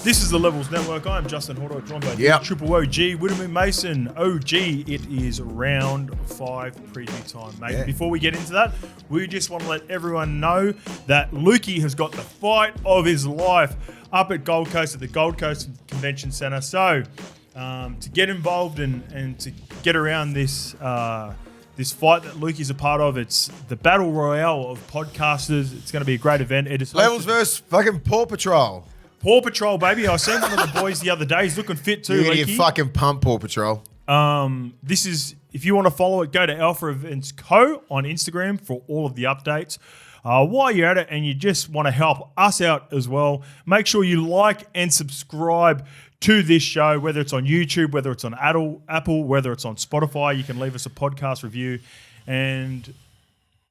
This is the Levels Network. I'm Justin Horo, joined by Triple OG, Willie Mason OG. It is round 5 preview time, mate. Before we get into that, we just want to let everyone know that Lukey has got the fight of his life up at Gold Coast at the Gold Coast Convention Centre. So to get involved and to get around this this fight that Lukey's a part of, it's the Battle Royale of podcasters. It's going to be a great event. It is Levels versus fucking Paw Patrol. Paw Patrol, baby. I seen one of the boys the other day. He's looking fit too. You're going to fucking pump Paw Patrol. This is, if you want to follow it, go to Alpha Events Co. on Instagram for all of the updates. While you're at it and you just want to help us out as well, make sure you like and subscribe to this show, whether it's on YouTube, whether it's on Apple, whether it's on Spotify. You can leave us a podcast review and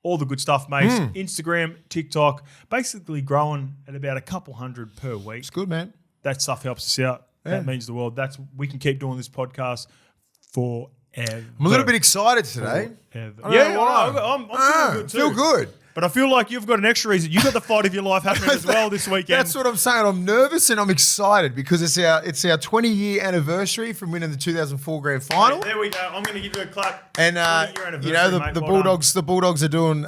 all the good stuff, mate. Instagram, TikTok, basically growing at about a couple hundred per week. It's good, man. That stuff helps us out. Yeah. That means the world. We can keep doing this podcast forever. I'm a little bit excited today. I'm feeling good too. Feel good. But I feel like you've got an extra reason. You've got the fight of your life happening as well this weekend. That's what I'm saying. I'm nervous and I'm excited because it's our 20-year anniversary from winning the 2004 Grand Final. There we go. I'm going to give you a clap. And the Bulldogs are doing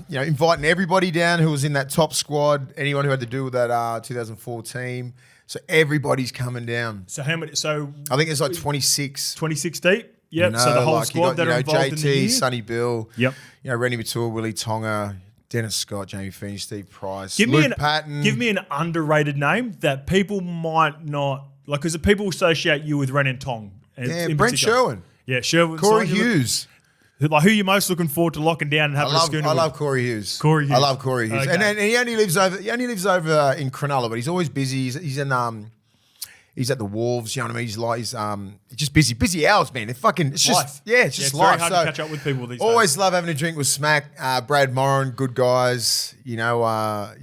inviting everybody down who was in that top squad. Anyone who had to do with that 2004 team. So everybody's coming down. So how many? So I think it's like 26. 26 deep. Yep. So the whole squad that are involved in the year. JT, Sonny Bill. Yep. Rennie Matua, Willie Tonga, Dennis Scott, Jamie Feeney, Steve Price, Luke Patton. Give me an underrated name that people might not like, because people associate you with Ren and Tong. Brent Sherwin. Yeah, Sherwin. Corey Hughes. Who are you most looking forward to locking down and having a schooner? I love Corey Hughes. I love Corey Hughes, okay. and he only lives over in Cronulla, but he's always busy. He's at the Wolves, you know what I mean? He's just busy hours, man. It's life. It's life. Very hard to catch up with people these days. Always love having a drink with Smack, Brad Moran, good guys. I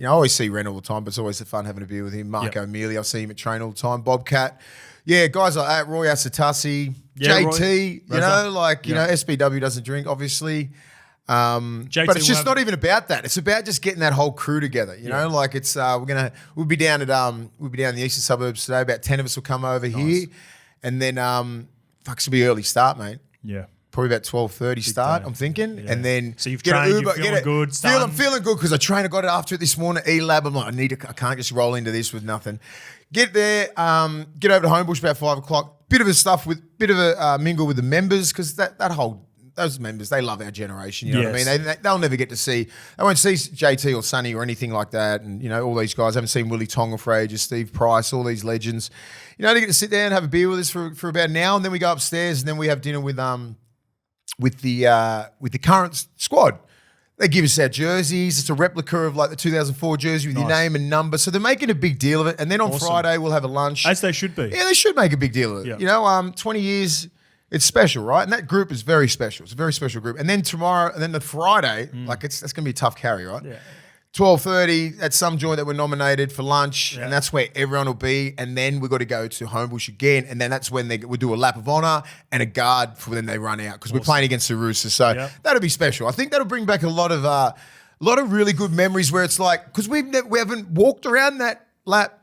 always see Ren all the time, but it's always fun having a beer with him. Mark O'Mealy, I see him at train all the time. Bobcat. Yeah, guys like that. Roy Asatasi, JT, SBW doesn't drink, obviously. But it's just not even about that. It's about just getting that whole crew together. You know, like it's we'll be down in the eastern suburbs today. About 10 of us will come over here, and then it's gonna be early start, mate. Yeah, probably about 12:30 start. I'm thinking, and then so you've trained, you're feeling good. I'm feeling good because I trained. I got it after it this morning. E-Lab. I'm like, I can't just roll into this with nothing. Get there, get over to Homebush about 5 o'clock. Bit of a mingle with the members because those members, they love our generation, you know what I mean? They'll never get to see, they won't see JT or Sonny or anything like that. And, all these guys, I haven't seen Willie Tonga for ages, Steve Price, all these legends. They get to sit there and have a beer with us for about an hour, and then we go upstairs and then we have dinner with the current squad. They give us our jerseys. It's a replica of like the 2004 jersey with your name and number. So they're making a big deal of it. And then on Friday, we'll have a lunch. As they should be. Yeah, they should make a big deal of it. Yeah. 20 years... It's special, right? And that group is very special. It's a very special group. And then the Friday, that's going to be a tough carry, right? Yeah. 12:30 at some joint that we're nominated for lunch, and that's where everyone will be. And then we've got to go to Homebush again, and then that's when we'll do a lap of honour and a guard for when they run out because we're playing against the Roosters. So that'll be special. I think that'll bring back a lot of really good memories where it's like, because we haven't walked around that lap,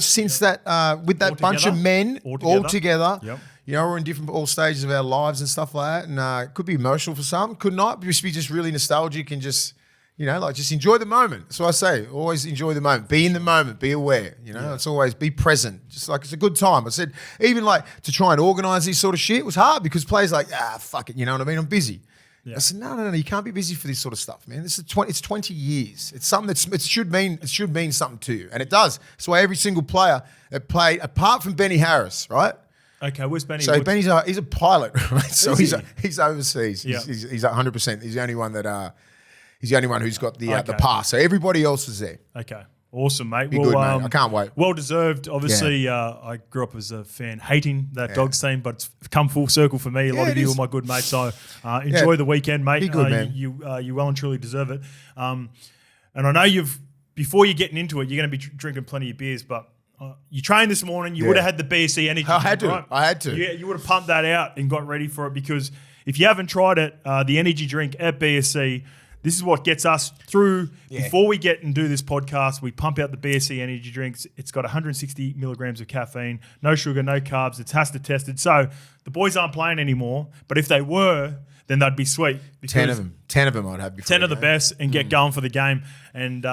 since that with that bunch of men all together. Yep. We're in different all stages of our lives and stuff like that. And it could be emotional for some, could not. But just be just really nostalgic and just, just enjoy the moment. That's what I say. Always enjoy the moment. Be in the moment. Be aware. It's always be present. Just like it's a good time. I said, even like to try and organise this sort of shit was hard because players like, fuck it. You know what I mean? I'm busy. Yeah. I said, no. You can't be busy for this sort of stuff, man. It's 20 years. It's something it should mean something to you. And it does. That's why every single player that played, apart from Benny Harris, right? Okay, where's Benny? So Benny's he's a pilot, right? So he's overseas. Yeah. He's 100%. He's the only one who's got the pass. So everybody else is there. Okay, awesome, mate. Be good, mate. I can't wait. Well deserved. Obviously, I grew up as a fan hating that Dogs team, but it's come full circle for me. A lot of you are my good mates. So enjoy the weekend, mate. Be good, man. You well and truly deserve it. And I know before you're getting into it, you're going to be drinking plenty of beers, but. You trained this morning. You would have had the BSC energy. I had to. Right? I had to. You would have pumped that out and got ready for it because if you haven't tried it, the energy drink at BSC, This is what gets us through. Before we get and do this podcast, we pump out the BSC energy drinks. It's got 160 milligrams of caffeine, no sugar, no carbs. It's HACCP tested. So the boys aren't playing anymore. But if they were, then they'd be sweet. 10 of them. 10 of them I'd have before. 10 of the best and get going for the game. And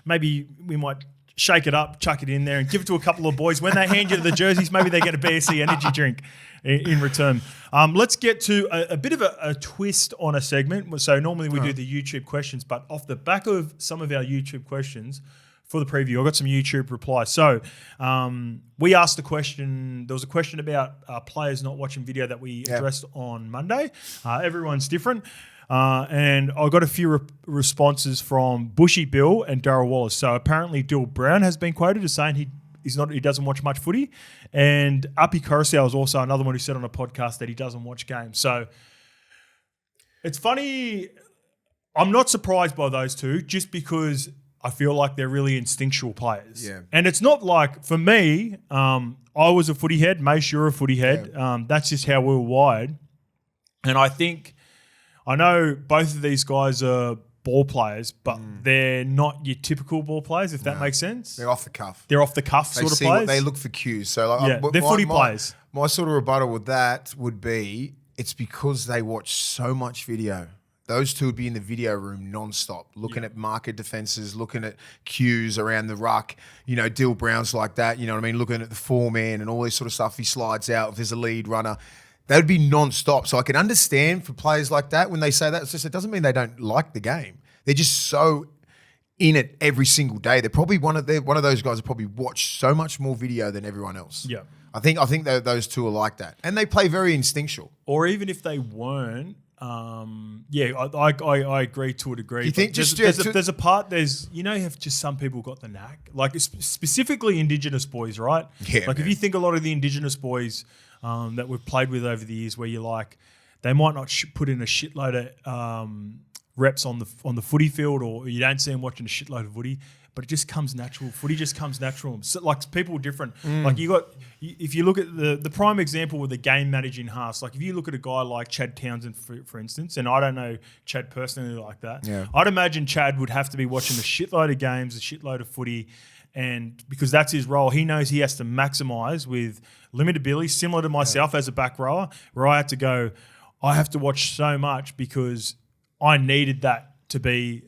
maybe we might shake it up, chuck it in there and give it to a couple of boys. When they hand you the jerseys, maybe they get a BSC energy drink in return. Let's get to a bit of a twist on a segment. So normally we do the YouTube questions, but off the back of some of our YouTube questions for the preview, I got some YouTube replies. So we asked a question. There was a question about players not watching video that we addressed on Monday. Everyone's different. And I got a few responses from Bushy Bill and Darryl Wallace. So apparently Dill Brown has been quoted as saying he doesn't watch much footy. And Api Coruscant is also another one who said on a podcast that he doesn't watch games. So it's funny. I'm not surprised by those two just because I feel like they're really instinctual players. Yeah. And it's not like, for me, I was a footy head. Mace, you're a footy head. Yeah. That's just how we were wired. And I know both of these guys are ball players, but they're not your typical ball players, if that makes sense. They're off the cuff. They're off the cuff sort of players. They look for cues. So like, they're footy players. My sort of rebuttal with that would be it's because they watch so much video. Those two would be in the video room nonstop, looking at market defenses, looking at cues around the ruck. You know, Dill Brown's like that. You know what I mean? Looking at the 4-man and all this sort of stuff. He slides out if there's a lead runner. That would be non-stop. So I can understand for players like that when they say that. It's just, it doesn't mean they don't like the game. They're just so in it every single day. They're probably one of those guys that probably watch so much more video than everyone else. Yeah, I think those two are like that, and they play very instinctual. Or even if they weren't, I agree to a degree. You think there's a part you have just some people got the knack, like specifically Indigenous boys, right? Yeah, like if you think a lot of the Indigenous boys that we've played with over the years, where you're like, they might not put in a shitload of reps on the footy field, or you don't see them watching a shitload of footy, but it just comes natural. Footy just comes natural. So, like, people are different. Like if you look at the prime example with the game managing halves, like if you look at a guy like Chad Townsend, for instance, and I don't know Chad personally like that, I'd imagine Chad would have to be watching a shitload of games, a shitload of footy. And because that's his role, he knows he has to maximise with limited ability, similar to myself as a back rower, where I had to go, I have to watch so much because I needed that to be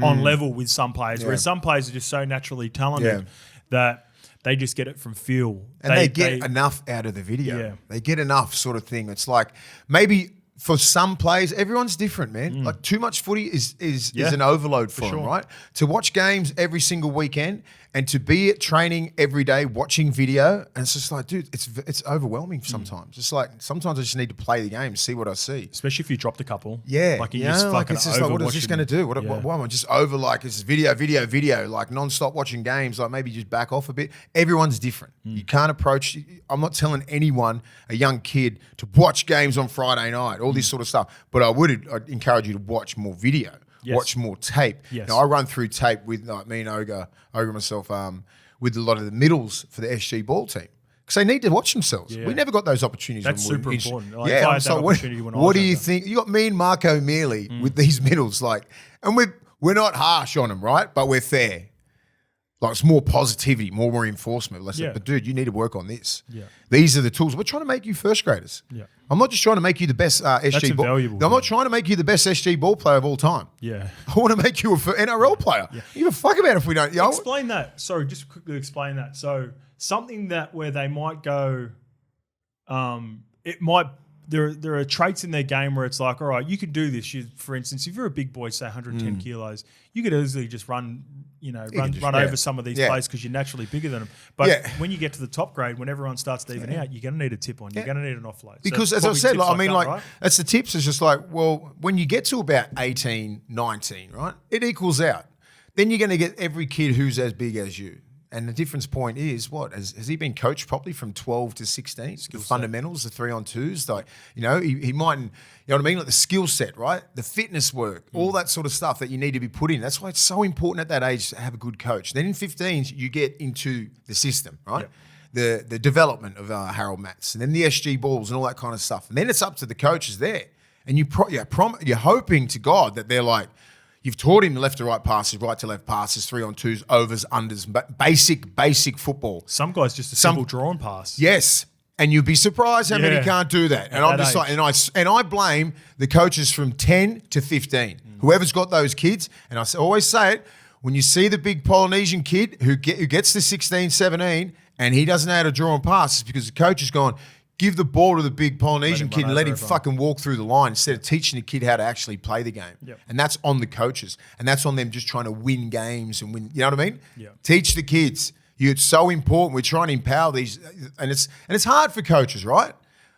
on level with some players, whereas some players are just so naturally talented that they just get it from feel. And they get enough out of the video. Yeah. They get enough sort of thing. It's like maybe for some players, everyone's different, man. Like too much footy is an overload for them, right? To watch games every single weekend and to be at training every day watching video, and it's just like, dude, it's overwhelming sometimes. It's like sometimes I just need to play the game, see what I see. Especially if you dropped a couple. Yeah. Like you just fucking it's just like, what is this going to do? What am I just over like it's video, like non-stop watching games, like maybe just back off a bit. Everyone's different. You can't approach, I'm not telling anyone, a young kid, to watch games on Friday night, all this sort of stuff. But I'd encourage you to watch more video. Yes. Watch more tape. Yes. Now, I run through tape with me and Ogre myself, with a lot of the middles for the SG ball team because they need to watch themselves. Yeah. We never got those opportunities. That's super important. Like, yeah, I'm sorry. What do you think? You got me and Marco Mealy with these middles, like, and we're not harsh on them, right? But we're fair. Like it's more positivity, more reinforcement. But dude, you need to work on this. Yeah. These are the tools. We're trying to make you first graders. Yeah. I'm not just trying to make you the best SG ball. I'm not trying to make you the best SG ball player of all time. Yeah. I want to make you an NRL player. Yeah. You give a fuck about if we don't. Explain that. Sorry, just quickly explain that. So something that where they might go, it might. There are traits in their game where it's like, all right, you could do this. For instance, if you're a big boy, say 110 kilos, you could easily just run over some of these players because you're naturally bigger than them. But when you get to the top grade, when everyone starts to even out, you're going to need a tip on. You're going to need an offload. Because as I said, that's the tips. It's just like, well, when you get to about 18, 19, right, it equals out. Then you're going to get every kid who's as big as you. And the difference point is what? Has he been coached properly from 12 to 16? The fundamentals, the 3-on-2s, like, he mightn't, you know what I mean? Like the skill set, right? The fitness work, all that sort of stuff that you need to be put in. That's why it's so important at that age to have a good coach. Then in 15s, you get into the system, right? Yep. The development of Harold Matts, and then the SG balls and all that kind of stuff. And then it's up to the coaches there. And you're hoping to God that they're like, You've taught him left to right passes, right to left passes, 3-on-2s, overs, unders, basic football. Some guys just a simple drawn pass. Yes. And you'd be surprised how many can't do that. And I'm just like, and I blame the coaches from 10 to 15. Whoever's got those kids, and I always say it, when you see the big Polynesian kid who gets to 16, 17, and he doesn't know how to draw and pass, it's because the coach has gone, give the ball to the big Polynesian kid and let him fucking walk through the line instead of teaching the kid how to actually play the game. Yep. And that's on the coaches. And that's on them just trying to win games and win. You know what I mean? Yep. Teach the kids. It's so important. We're trying to empower these. And it's hard for coaches, right?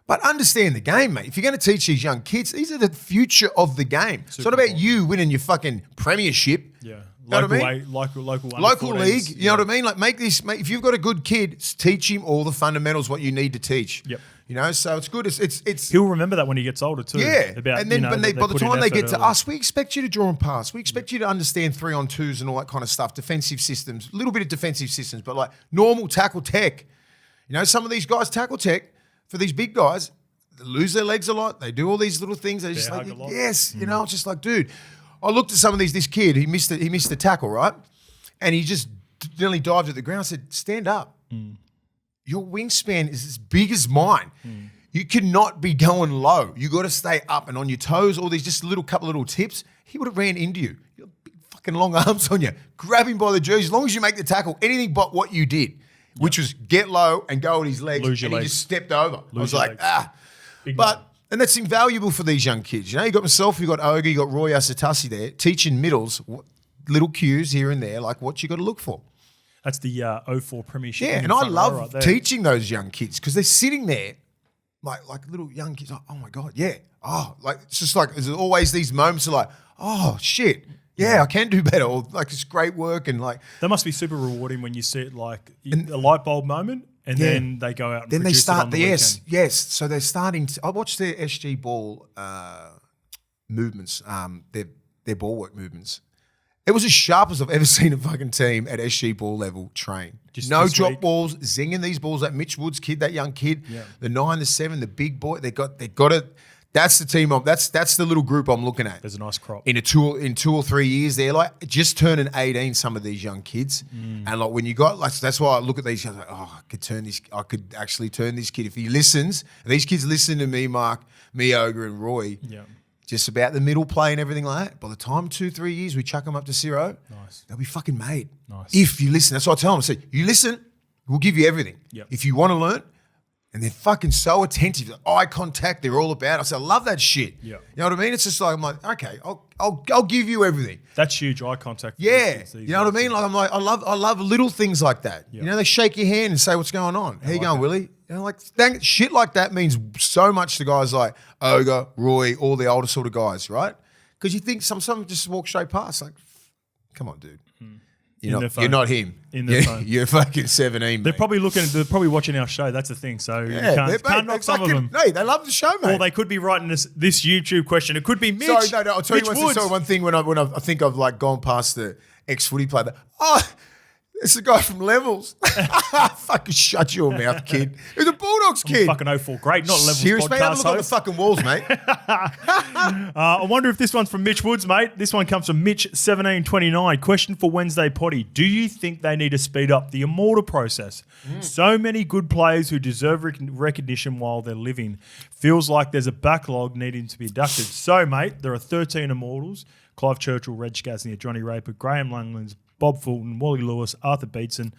But understand the game, mate. If you're going to teach these young kids, these are the future of the game. It's not about you winning your fucking premiership. Yeah. You know what I mean? Local league. You know what I mean? Like if you've got a good kid, teach him all the fundamentals, what you need to teach. Yep. You know, so it's good. It's he'll remember that when he gets older too. Yeah. And then by the time they get to early. us, we expect you to draw and pass. We expect you to understand 3-on-2s and all that kind of stuff, defensive systems, a little bit of defensive systems, but like normal tackle tech. You know, some of these guys tackle tech for these big guys, they lose their legs a lot. They do all these little things. They just like, yes, you know, it's just like, dude. I looked at some of this kid, he missed the tackle, right? And he just nearly dived at the ground. I said, stand up. Your wingspan is as big as mine. You cannot be going low. You got to stay up and on your toes, all these just couple little tips. He would have ran into you. You got big fucking long arms on you. Grab him by the jersey. As long as you make the tackle, anything but what you did, which was get low and go at his legs. He just stepped over. I was like, and that's invaluable for these young kids. You know, you got myself, you got Oga, you got Roy Asatasi there, teaching middles little cues here and there, like what you got to look for. That's the 04 Premiership. Yeah, and I love teaching those young kids because they're sitting there like little young kids. Like, oh my God, yeah. Oh, like it's just like there's always these moments of like, oh shit, yeah, I can do better. Or like it's great work and like that must be super rewarding when you see it like a light bulb moment. And then they go out and then they start the yes. So they're starting to. I watched their SG ball movements, their ball work movements. It was as sharp as I've ever seen a fucking team at SG ball level train. Just no drop balls, zinging these balls. That Mitch Woods kid, that young kid, the 9, the 7, the big boy. They got it. That's the team. That's the little group I'm looking at. There's a nice crop in 2 or 3 years. They're like just turning 18. Some of these young kids, and like when you got like that's why I look at these guys like, oh, I could actually turn this kid if he listens. If these kids listen to me, Mark, me, Ogre, and Roy. Yeah. Just about the middle play and everything like that. By the time 2-3 years we chuck them up to Ciro, they'll be fucking made. Nice. If you listen, that's what I tell them. I say, you listen, we'll give you everything. Yep. If you want to learn. And they're fucking so attentive. Like, eye contact, they're all about it. I said, I love that shit. Yeah. You know what I mean? It's just like, I'm like, okay, I'll give you everything. That's huge, eye contact. Yeah. You know what I mean? Like I'm like, I love little things like that. Yep. You know, they shake your hand and say, what's going on? How you going, Willie? You know, like dang, shit like that means so much to guys like Ogre, Roy, all the older sort of guys, right? Because you think some just walk straight past. Like, come on, dude. You're not him. You're fucking 17. They're probably watching our show. That's the thing. So you can't knock some of them. Hey, they love the show, mate. Or they could be writing this YouTube question. It could be Mitch. Sorry, no. I'll tell you one thing when I think I've like gone past the ex-footy player. It's the guy from Levels. Fucking shut your mouth, kid. He's a Bulldogs kid. Fucking 04 great, not Levels Serious, podcast. Mate, have a look on the fucking walls, mate. I wonder if this one's from Mitch Woods, mate. This one comes from Mitch1729. Question for Wednesday Potty. Do you think they need to speed up the Immortal process? So many good players who deserve recognition while they're living. Feels like there's a backlog needing to be inducted. So, mate, there are 13 Immortals. Clive Churchill, Reg Gasnier, Johnny Raper, Graham Langlands, Bob Fulton, Wally Lewis, Arthur Beetson,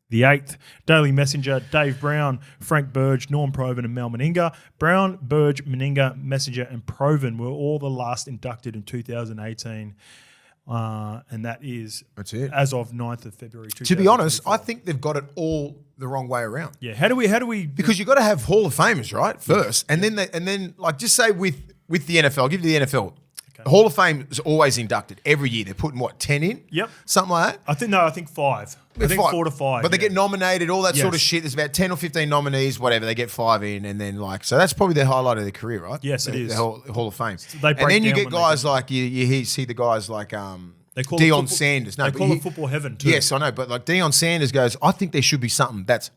the 8th, Daily Messenger, Dave Brown, Frank Burge, Norm Proven and Mel Meninga. Brown, Burge, Meninga, Messenger and Proven were all the last inducted in 2018. And that's it. As of 9th of February 2024. To be honest, I think they've got it all the wrong way around. Yeah, how do we because you've got to have Hall of Famers, right? First. And then like just say with the NFL, I'll give you the NFL. Okay. Hall of Fame is always inducted every year. They're putting 10 in? Yep. Something like that? I think 5. I think 4 to 5. But they get nominated, all that sort of shit. There's about 10 or 15 nominees, whatever. They get 5 in, and then so that's probably the highlight of their career, right? Yes, it is. The Hall of Fame. So and then you get guys like you see the guys like they call Deion Sanders. No, they call it football heaven too. Yes, I know, but like Deion Sanders goes, I think there should be something that's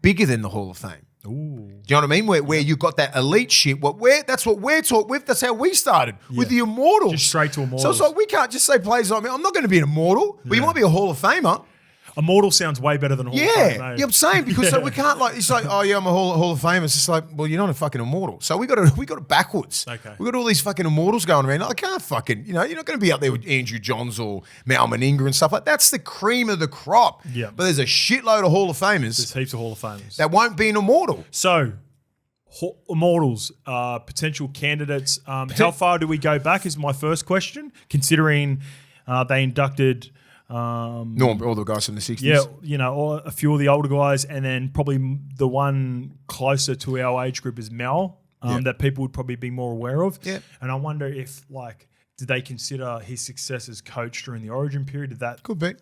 bigger than the Hall of Fame. Ooh. you know what I mean? Where you got that elite shit. That's what we're taught with. That's how we started with the Immortals. Just straight to Immortals. So it's like we can't just say players like me. I'm not going to be an Immortal, but you might be a Hall of Famer. Immortal sounds way better than Hall of Fame. Yeah, I'm saying because so we can't it's like, oh yeah, I'm a Hall of Famer. It's just like, well, you're not a fucking Immortal. So we got it backwards. Okay. We got all these fucking Immortals going around. I can't fucking, you're not going to be up there with Andrew Johns or Mal Meninga and stuff like that. That's the cream of the crop. Yeah. But there's a shitload of Hall of Famers. There's heaps of Hall of Famers that won't be an Immortal. So, Immortals, potential candidates. How far do we go back is my first question, considering they inducted all the guys from the 60s. Yeah, or a few of the older guys, and then probably the one closer to our age group is Mel, that people would probably be more aware of. Yeah. And I wonder if, did they consider his success as coach during the Origin period? Did that could be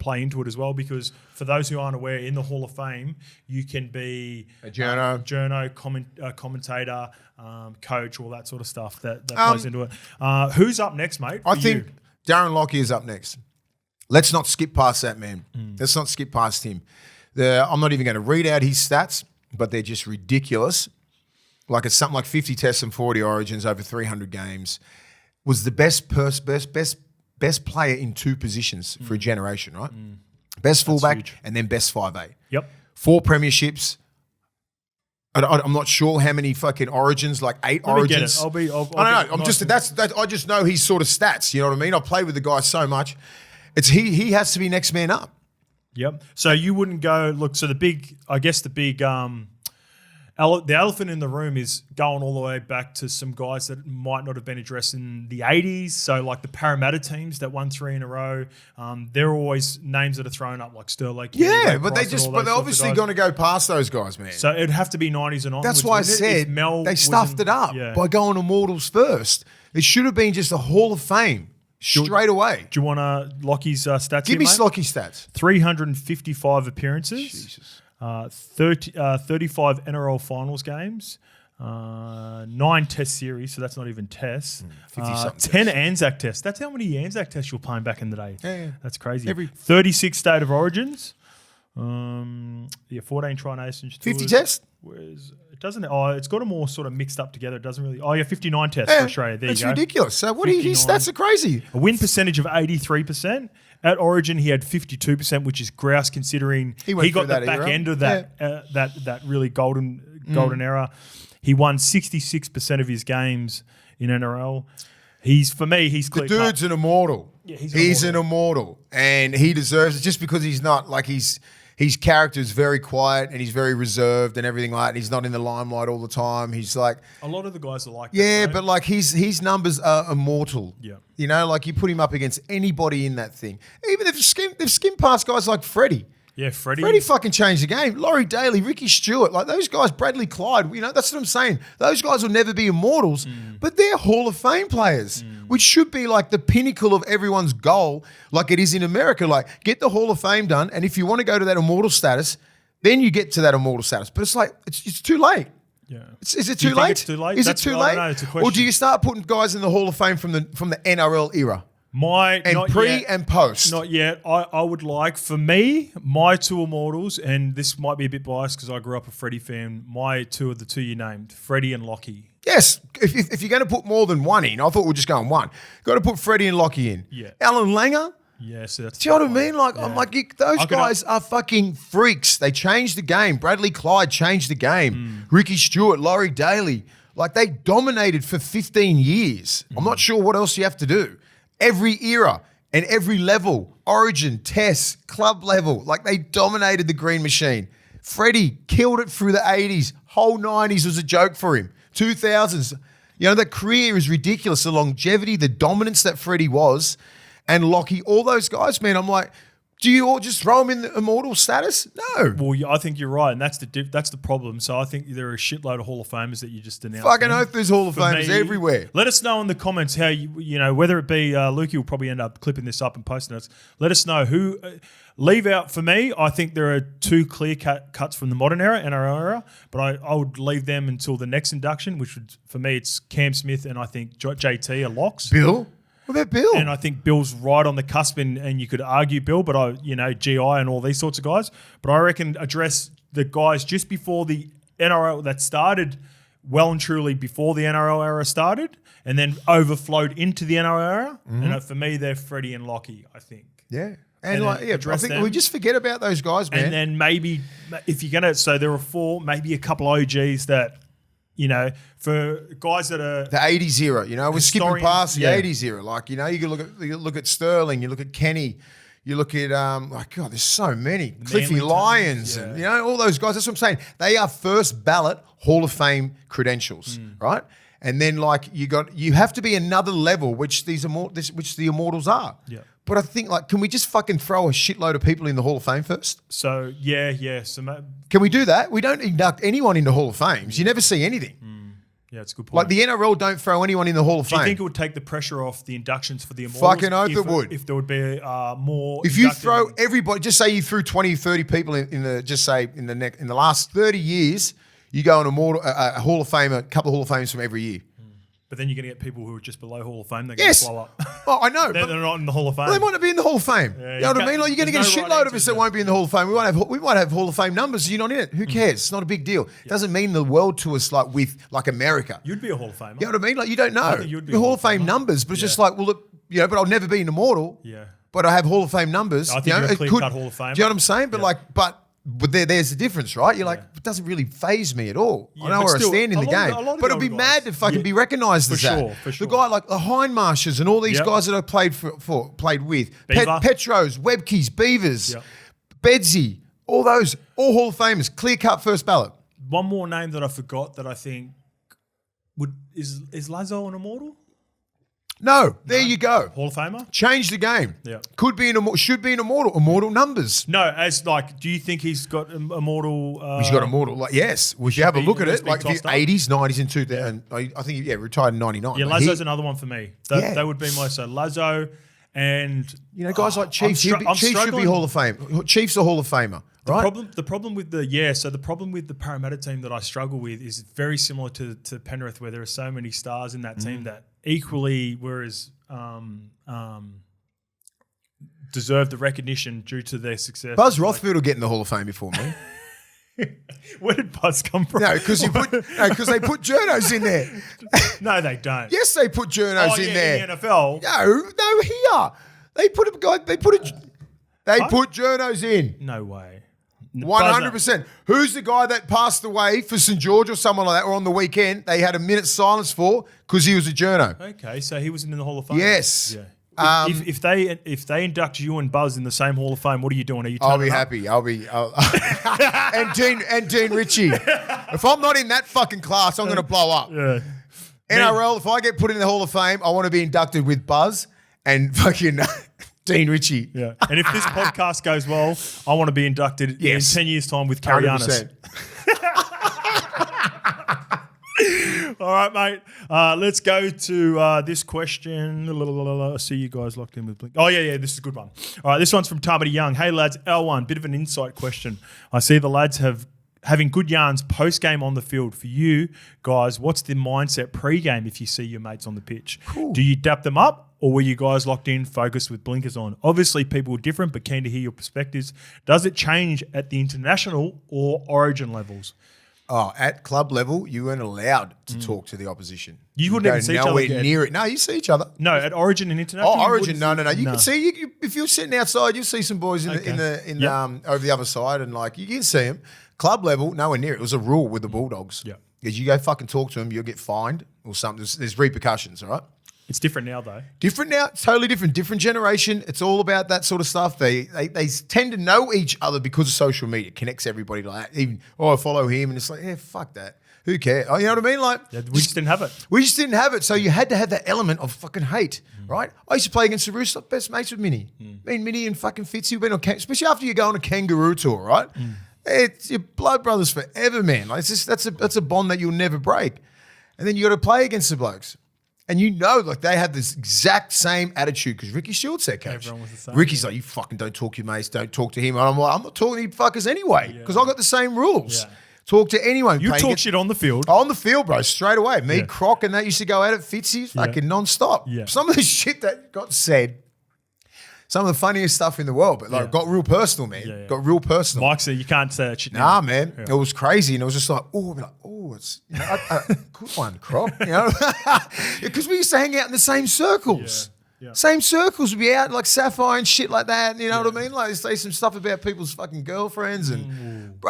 play into it as well? Because for those who aren't aware, in the Hall of Fame, you can be a journo, commentator, coach, all that sort of stuff that plays into it. Who's up next, mate? I think Darren Lockyer is up next. Let's not skip past that, man. Let's not skip past him. I'm not even going to read out his stats, but they're just ridiculous. Like it's something like 50 tests and 40 Origins over 300 games. Was the best player in two positions for a generation, right? Best fullback and then best 5'8". Yep. 4 premierships. I'm not sure how many fucking Origins, like 8 Origins. Let me get it. I don't know. I just know his sort of stats. You know what I mean? I play with the guy so much. He has to be next man up. Yep. So you wouldn't go look. So the elephant in the room is going all the way back to some guys that might not have been addressed in the 80s. So like the Parramatta teams that won 3 in a row, they're always names that are thrown up like Sterling. Yeah, but they're obviously going to go past those guys, man. So it'd have to be 90s and on. That's why I said they stuffed it up by going Immortals first. It should have been just a Hall of Fame. Straight away. Do you want Lockie's stats? Give me Lockie's stats. 355 appearances. Jesus. 35 NRL finals games. 9 test series, so that's not even tests. 10 Anzac tests. That's how many Anzac tests you were playing back in the day. Yeah. That's crazy. 36 State of Origins. 14 Tri Nations. 50 tests? It doesn't. It's got them all sort of mixed up together. It doesn't really. 59 tests for Australia. There you go. That's ridiculous. So his stats are crazy. A win percentage of 83%. At Origin, he had 52%, which is grouse considering he got the back end of that that really golden era. He won 66% of his games in NRL. He's clear. The dude's an Immortal. Yeah, he's an Immortal, and he deserves it just because he's not like his character is very quiet and he's very reserved and everything like that. He's not in the limelight all the time. He's like a lot of the guys are like that, right? But like his numbers are immortal. Yeah, you know, like you put him up against anybody in that thing. Even if they've skimmed past guys like Freddie. Yeah, Freddie fucking changed the game. Laurie Daly, Ricky Stewart, like those guys, Bradley Clyde, that's what I'm saying. Those guys will never be Immortals, but they're Hall of Fame players, which should be like the pinnacle of everyone's goal, like it is in America. Like, get the Hall of Fame done, and if you want to go to that Immortal status, then you get to that Immortal status. But it's like, it's too late. Yeah. Is it too late? It's too late? Is it too late? No, it's a question. Or do you start putting guys in the Hall of Fame from the NRL era? And post. Not yet. I would like, for me, my 2 Immortals, and this might be a bit biased because I grew up a Freddie fan, my 2 are the 2 you named, Freddie and Lockie. Yes. If you're going to put more than one in, I thought we'd just go on one. Got to put Freddie and Lockie in. Yeah. Alan Langer. Yes. Do you know what I mean? Like, yeah. I'm like, those guys are fucking freaks. They changed the game. Bradley Clyde changed the game. Ricky Stewart, Laurie Daly. Like, they dominated for 15 years. I'm not sure what else you have to do. Every era and every level, Origin, Test, club level, like they dominated the green machine. Freddie killed it through the 80s. Whole 90s was a joke for him. 2000s, that career is ridiculous. The longevity, the dominance that Freddie was, and Lockie, all those guys, man, I'm like, do you all just throw them in the Immortal status? No. Well, I think you're right, and that's the problem. So I think there are a shitload of Hall of Famers that you just announced. Fucking oath, there's Hall of Famers everywhere. Let us know in the comments how whether it be Lukey will probably end up clipping this up and posting it. Let us know who. Leave out for me. I think there are 2 clear cuts from the modern era, NRL era, but I would leave them until the next induction, which would, for me, it's Cam Smith and I think JT are locks. Bill. What about Bill? And I think Bill's right on the cusp, and you could argue Bill, but GI and all these sorts of guys. But I reckon address the guys just before the NRL that started well and truly before the NRL era started and then overflowed into the NRL era. And for me, they're Freddie and Lockie, I think. Yeah. And I think we just forget about those guys, man. And then maybe if you're going to, so there are 4, maybe a couple OGs that, you know, for guys that are the 80s era, you know, we're skipping past the 80s era. Like, you know, you look at Sterling, you look at Kenny, you look at like, God, there's so many. Cliffy Lyons and you know, all those guys. That's what I'm saying. They are first ballot Hall of Fame credentials, right? And then like you have to be another level, which the Immortals are. Yeah. But I think, like, can we just fucking throw a shitload of people in the Hall of Fame first? So, yeah. So, can we do that? We don't induct anyone into Hall of Fames. You never see anything. Yeah, it's a good point. Like, the NRL don't throw anyone in the Hall of Fame. Do you think it would take the pressure off the inductions for the Immortals? Fucking oath it would. If there would be more... If you throw everybody... Just say you threw 20, 30 people in the last 30 years, you go on a Hall of Fame, a couple of Hall of Fames from every year. But then you're going to get people who are just below Hall of Fame. They're going to blow up. Oh, I know. They're not in the Hall of Fame. Well, they might not be in the Hall of Fame. Yeah, you know what I mean? Like, you're going to get a shitload of us that won't be in the Hall of Fame. We might have Hall of Fame numbers. You're not in it. Who cares? It's not a big deal. It doesn't mean the world to us like America. You'd be a Hall of Famer. You know what I mean? Like, you don't know. I think you'd be the Hall of Fame numbers, but it's just like, well, look, you know, but I'll never be an Immortal. Yeah. But I have Hall of Fame numbers. I think you're a clear-cut Hall of Famer. Do you know what I'm saying? But there's the difference, right? You're like, it doesn't really faze me at all. I know where I stand in the game. But it'd be mad to fucking be recognised as that. For sure. The guy like the Hindmarshes and all these guys that I played with. Petros, Webkeys, Beavers, Bedsy, all Hall of Famers, clear-cut first ballot. One more name that I forgot that I think is Lazo an Immortal? No, there you go. Hall of Famer? Change the game. Yeah. Should be an Immortal. Immortal numbers. No, as like, do you think he's got Immortal? He's got Immortal. Like, yes. If you have a look at it, like the 80s, 90s, and 2000. I think, retired in 99. Yeah, Lazo's another one for me. That would be my, so Lazo and... You know, guys like Chiefs. Chiefs should be Hall of Fame. Chiefs are Hall of Famer. Right? The problem with the problem with the Parramatta team that I struggle with is very similar to Penrith, where there are so many stars in that team that equally deserve the recognition due to their success. Buzz Rothfield will get in the Hall of Fame before me. Where did Buzz come from? No, because they put journos in there. No, they don't. Yes, they put journos in there. In the NFL. No, here they put journos in. No way. 100%. Who's the guy that passed away for St. George or someone like that, or on the weekend they had a minute's silence for because he was a journo? Okay, so he was in the Hall of Fame. Yes. Yeah. If they induct you and Buzz in the same Hall of Fame, what are you doing? Are you? I'll be happy. and Dean Ritchie. If I'm not in that fucking class, I'm going to blow up. Yeah. NRL. If I get put in the Hall of Fame, I want to be inducted with Buzz and fucking Dean Ritchie. Yeah. And if this podcast goes well, I want to be inducted in 10 years' time with Carianis. All right, mate. Let's go to this question. I see you guys locked in with Blink. Oh, yeah, this is a good one. All right, this one's from Tamati Young. Hey, lads, L1, bit of an insight question. I see the lads having good yarns post-game on the field. For you guys, what's the mindset pre-game if you see your mates on the pitch? Cool. Do you dap them up, or were you guys locked in, focused with blinkers on? Obviously, people are different, but keen to hear your perspectives. Does it change at the international or origin levels? Oh, at club level, you weren't allowed to talk to the opposition. You wouldn't even see each other. Nowhere near it. No, you see each other. No, at origin and international. Oh, origin, no. You can see if you're sitting outside, you'll see some boys over the other side, and like you can see them. Club level, nowhere near it. It was a rule with the Bulldogs. Yeah, because you go fucking talk to them, you'll get fined or something. There's repercussions. All right. It's different now, though. Different now, totally different. Different generation. It's all about that sort of stuff. They tend to know each other because of social media. It connects everybody like that. Even, I follow him, and it's like, fuck that. Who cares? Oh, you know what I mean? Like, we just didn't have it. We just didn't have it. So you had to have that element of fucking hate, right? I used to play against the Roosters, best mates with Minnie. Me and Minnie and fucking Fitzy, been on, especially after you go on a kangaroo tour, right? It's your blood brothers forever, man. Like, it's just, that's a bond that you'll never break. And then you got to play against the blokes. And you know, like, they have this exact same attitude because Ricky Stewart's their coach. Everyone was the same. Ricky's like, you fucking don't talk to your mates, don't talk to him. And I'm like, I'm not talking to you fuckers anyway because I got the same rules. Yeah. Talk to anyone. You talk shit on the field. On the field, bro, straight away. Me, Croc, and that used to go at it, Fitzy, fucking non-stop. Yeah. Some of the shit that got said, some of the funniest stuff in the world, but like got real personal, man. Got real personal. Mike said you can't say that shit. Nah, man. It was crazy, and it was just like, it's good one, Croc. You know, because we used to hang out in the same circles. Yeah. Same circles. We'd be out like Sapphire and shit like that. You know what I mean? Like say some stuff about people's fucking girlfriends and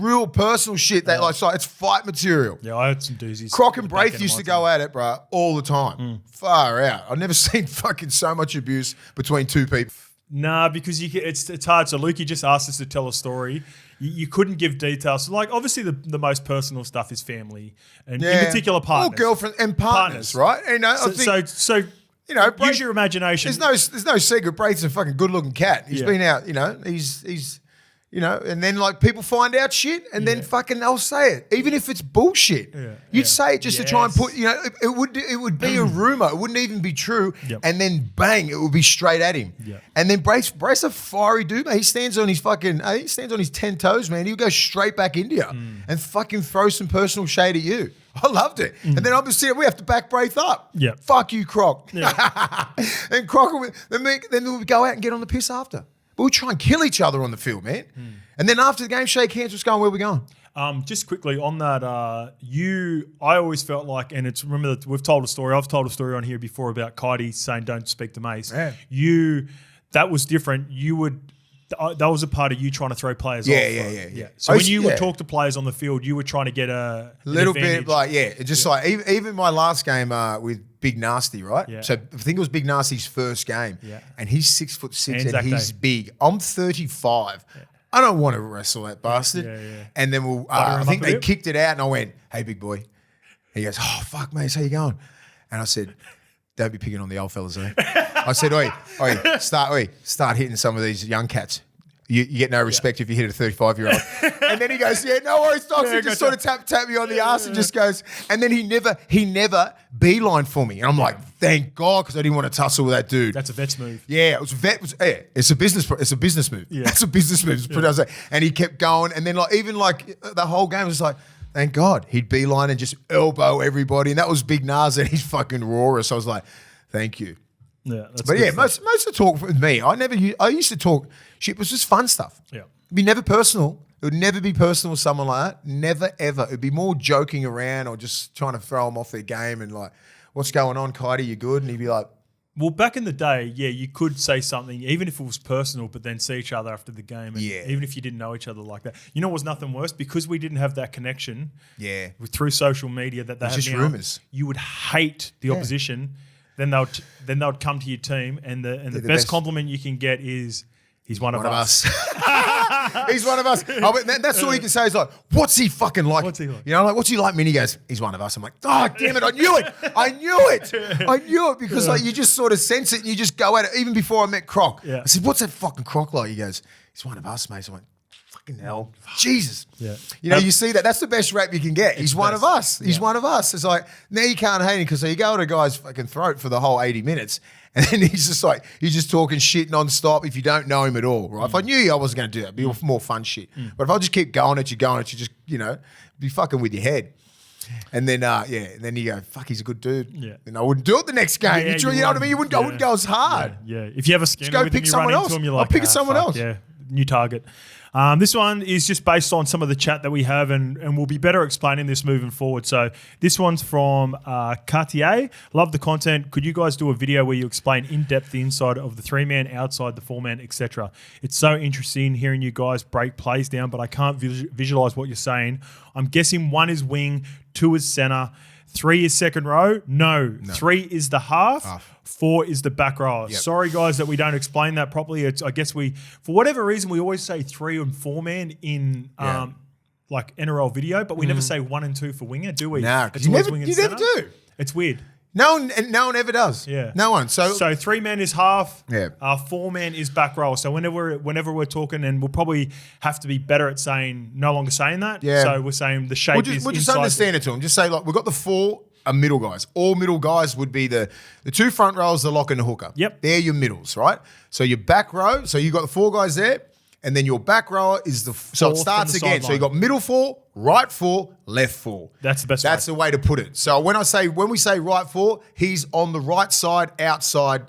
real personal shit. That like, so it's fight material. Yeah, I had some doozies. Croc and Braith used to go at it, bruh, all the time. Far out. I've never seen fucking so much abuse between two people. Nah, because it's hard. So Lukey just asked us to tell a story. You couldn't give details. So like obviously the most personal stuff is family and in particular partners. Or girlfriend and partners, right? You know, I think, so you know, use your imagination. There's no secret. Braith's a fucking good looking cat. He's been out, you know, he's you know, and then like people find out shit and then fucking they'll say it. Even if it's bullshit. You'd say it just to try and put, you know, it would be a rumor. It wouldn't even be true. And then bang, it would be straight at him. And then Braith's a fiery dude, man. He stands on his 10 toes, man. He'll go straight back into you and fucking throw some personal shade at you. I loved it. And then obviously we have to back Braith up. Fuck you, Croc. And Croc, then we'll go out and get on the piss after. But we try and kill each other on the field, man. And then after the game, shake hands, what's going, where we going? Just quickly on that, I always felt like, and it's, remember that we've told a story, I've told a story on here before about Kaidi saying don't speak to Mace. That was different. That was a part of you trying to throw players off. Yeah. So when you would talk to players on the field, you were trying to get a little bit like, like even my last game with Big Nasty, right? So I think it was Big Nasty's first game. And he's 6'6" and he's big. I'm 35. I don't want to wrestle that bastard. And then I think they kicked it out and I went, hey, big boy. He goes, oh, fuck, mate, how you going? And I said, don't be picking on the old fellas, eh? I said, oi, start hitting some of these young cats. You get no respect if you hit a 35-year-old. And then he goes, no worries, Docs. He just sort of tap me on the ass and just goes, and then he never beeline for me. And I'm like, thank God, because I didn't want to tussle with that dude. That's a vet's move. Yeah, it was it's a business move. Yeah. That's a business move. And he kept going. And then even the whole game was like, thank God. He'd beeline and just elbow everybody. And that was Big Nas and he's fucking roarer. So I was like, thank you. Yeah, that's but most of the talk with me, I used to talk shit. It was just fun stuff. It'd be never personal. It would never be personal with someone like that. Never ever. It'd be more joking around or just trying to throw them off their game and like, what's going on, Kaidi? You good? And he'd be like, well, back in the day, you could say something even if it was personal, but then see each other after the game. And even if you didn't know each other like that, you know, it was nothing worse because we didn't have that connection. Through social media that they have just now, rumors. You would hate the opposition. Then they'd come to your team, and the best compliment you can get is he's one of us. He's one of us. That's all you can say is like, what's he fucking like? What's he like? You know, like what's he like? And he goes, he's one of us. I'm like, oh damn it, I knew it because like you just sort of sense it and you just go at it. Even before I met Croc, I said, what's that fucking Croc like? He goes, he's one of us, mate. So I went, fucking hell, Jesus. You know, you see that. That's the best rap you can get. He's one of us. He's one of us. It's like, now you can't hate him because you go at a guy's fucking throat for the whole 80 minutes and then he's just talking shit nonstop if you don't know him at all, right? If I knew you, I wasn't going to do that. It'd be more fun shit. But if I just keep going at you, just, you know, be fucking with your head. And then, and then you go, fuck, he's a good dude. And I wouldn't do it the next game. You know what I mean? I wouldn't go as hard. If you have a scanner go with pick him, you someone run else. into him, you're like, I'll pick someone else. Yeah, new target. This one is just based on some of the chat that we have and we'll be better explaining this moving forward. So this one's from Cartier. Love the content. Could you guys do a video where you explain in depth the inside of the 3-man, outside the 4-man, etc.? It's so interesting hearing you guys break plays down, but I can't visualize what you're saying. I'm guessing 1 is wing, 2 is center, 3 is second row. No. 3 is the half. 4 is the back row. Sorry, guys, that we don't explain that properly. I guess for whatever reason, we always say 3 and 4-man in like NRL video, but we never say 1 and 2 for winger, do we? No, because you never do. It's weird. No one ever does. No one. So 3-man is half. 4-man is back row. So whenever we're talking, and we'll probably have to be better at no longer saying that. So we're saying the shape is we'll just inside understand it to them. Just say like we've got the 4 are middle guys. All middle guys would be the 2 front rows, the lock and the hooker. They're your middles, right? So your back row. So you got the 4 guys there. And then your back rower is so it starts again. So you got middle 4, right 4, left 4. That's the best. That's the way to put it. So when we say right 4, he's on the right side, outside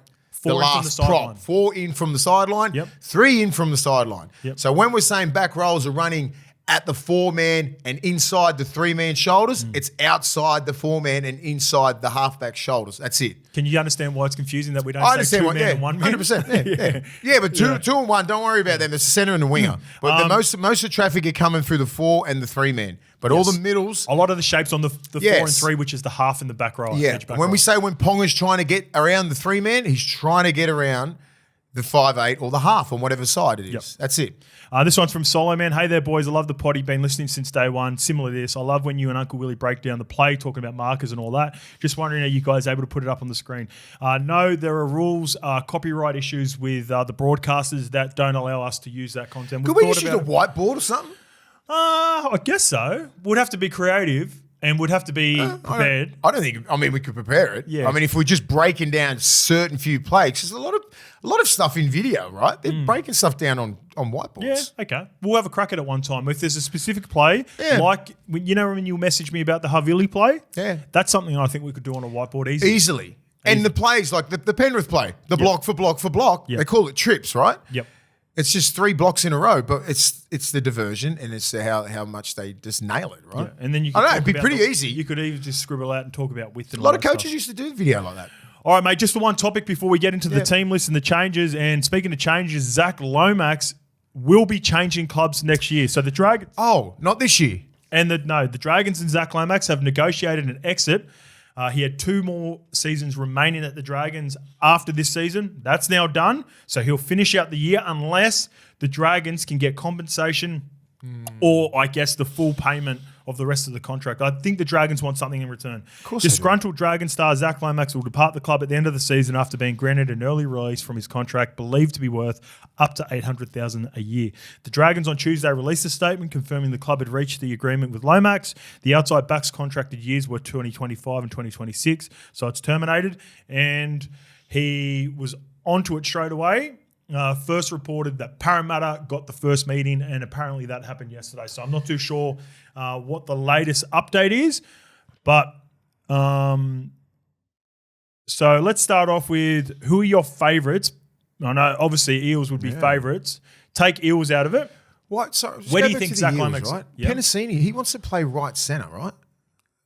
4 in from the sideline. 4 in from the sideline, Yep. 3 in from the sideline. Yep. So when we're saying back rows are running at the 4-man and inside the 3-man shoulders, it's outside the 4-man and inside the halfback shoulders. That's it. Can you understand why it's confusing that we don't I say understand 2-man and 1-man? 100%. Yeah, but two and one, don't worry about them. It's the centre and the winger. But most of the traffic are coming through the 4 and the 3-man. But all the middles. A lot of the shapes on the 4 and 3, which is the half in the back row. Yeah. When we say when Ponga's trying to get around the 3-man, he's trying to get around the 5'8" or the half on whatever side it is. Yep. That's it. This one's from Solo Man. Hey there, boys. I love the potty. Been listening since day one. Similar to this. I love when you and Uncle Willie break down the play, talking about markers and all that. Just wondering, are you guys able to put it up on the screen? No, there are rules, copyright issues with the broadcasters that don't allow us to use that content. Could we just use a whiteboard or something? I guess so. We'd have to be creative. And would have to be prepared. I don't think. I mean, we could prepare it. Yeah. I mean, if we're just breaking down certain few plays, there's a lot of stuff in video, right? They're breaking stuff down on whiteboards. Yeah. Okay. We'll have a crack at it one time. If there's a specific play, like when you messaged me about the Havili play. Yeah. That's something I think we could do on a whiteboard easily. And the plays like the Penrith play, the block for block for block. Yep. They call it trips, right? Yep. It's just 3 blocks in a row, but it's the diversion and it's how much they just nail it, right? Yeah. And then you I know, it'd be pretty easy. You could even just scribble out and talk about width. And a lot of coaches used to do video like that. All right, mate, just the one topic before we get into the team list and the changes. And speaking of changes, Zach Lomax will be changing clubs next year. So the Dragons... Oh, not this year. And the Dragons and Zach Lomax have negotiated an exit. He had 2 more seasons remaining at the Dragons after this season. That's now done. So he'll finish out the year unless the Dragons can get compensation or, I guess, the full payment of the rest of the contract. I think the Dragons want something in return. Of course Disgruntled Dragon star Zach Lomax will depart the club at the end of the season after being granted an early release from his contract, believed to be worth up to $800,000 a year. The Dragons on Tuesday released a statement confirming the club had reached the agreement with Lomax. The outside backs contracted years were 2025 and 2026, so it's terminated. And he was onto it straight away. First reported that Parramatta got the first meeting, and apparently that happened yesterday. So I'm not too sure what the latest update is, but so let's start off with who are your favourites? I know obviously Eels would be favourites. Take Eels out of it. What? So where do you think Zach Lomax? Right? Yep. Penasini, he wants to play right centre, right?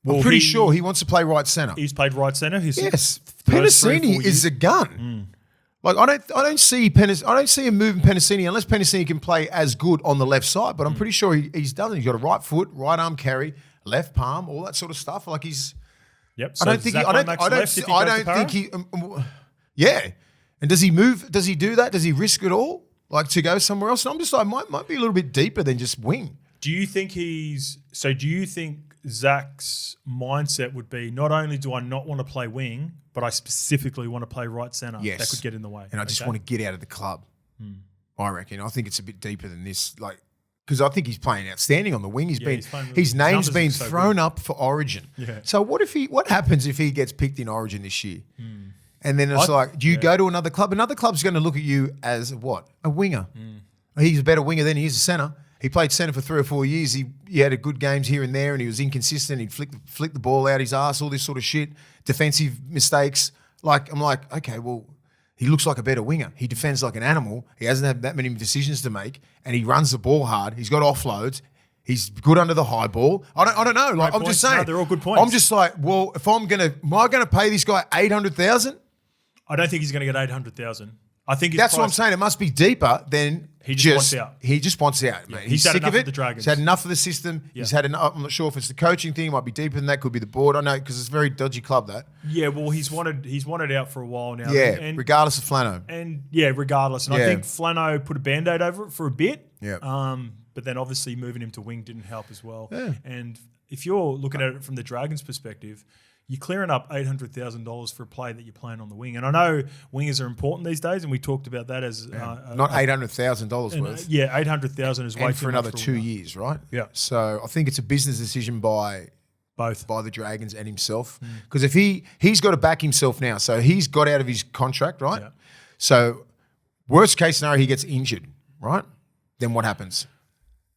Well, I'm pretty sure he wants to play right centre. He's played right centre. Yes, Penasini is a gun. Like I don't see him moving Penasini unless Penasini can play as good on the left side. But I'm pretty sure he's done it. He's got a right foot, right arm carry, left palm, all that sort of stuff. Like he's. Yep. So I don't think he. Yeah. And does he move? Does he do that? Does he risk it all? Like to go somewhere else? And I'm just like might be a little bit deeper than just wing. Do you think Zach's mindset would be not only do I not want to play wing, but I specifically want to play right centre? Yes. That could get in the way. And I just want to get out of the club. I reckon. I think it's a bit deeper than this. Like, because I think he's playing outstanding on the wing. His name's been thrown up for Origin. Yeah. So what happens if he gets picked in Origin this year? And then it's do you go to another club? Another club's going to look at you as what? A winger. He's a better winger than he is a centre. He played centre for 3 or 4 years. He had a good games here and there, and he was inconsistent. He'd flick the ball out his ass, all this sort of shit, defensive mistakes. Like I'm like, okay, well, he looks like a better winger. He defends like an animal. He hasn't had that many decisions to make, and he runs the ball hard. He's got offloads. He's good under the high ball. I don't know. Like, I'm just saying. No, they're all good points. I'm just like, well, am I gonna pay this guy $800,000? I don't think he's going to get $800,000. I think that's what I'm saying. It must be deeper than he just wants out. He just wants out, man. He's sick had enough of it. The Dragons. He's had enough of the system. Yeah. He's had enough. I'm not sure if it's the coaching thing. It might be deeper than that. Could be the board. I know because it's a very dodgy club. That. Yeah, well, he's wanted out for a while now. Yeah, and regardless of Flano. And regardless. And I think Flano put a Band-Aid over it for a bit. Yeah. But then obviously moving him to wing didn't help as well. Yeah. And if you're looking at it from the Dragons' perspective, you're clearing up $800,000 for a play that you're playing on the wing. And I know wingers are important these days, and we talked about that as... not $800,000 worth. Yeah, $800,000 is way too much for another 2 years, right? Yeah. So I think it's a business decision by both, by the Dragons and himself. Because if he's got to back himself now. So he's got out of his contract, right? Yeah. So worst case scenario, he gets injured, right? Then what happens?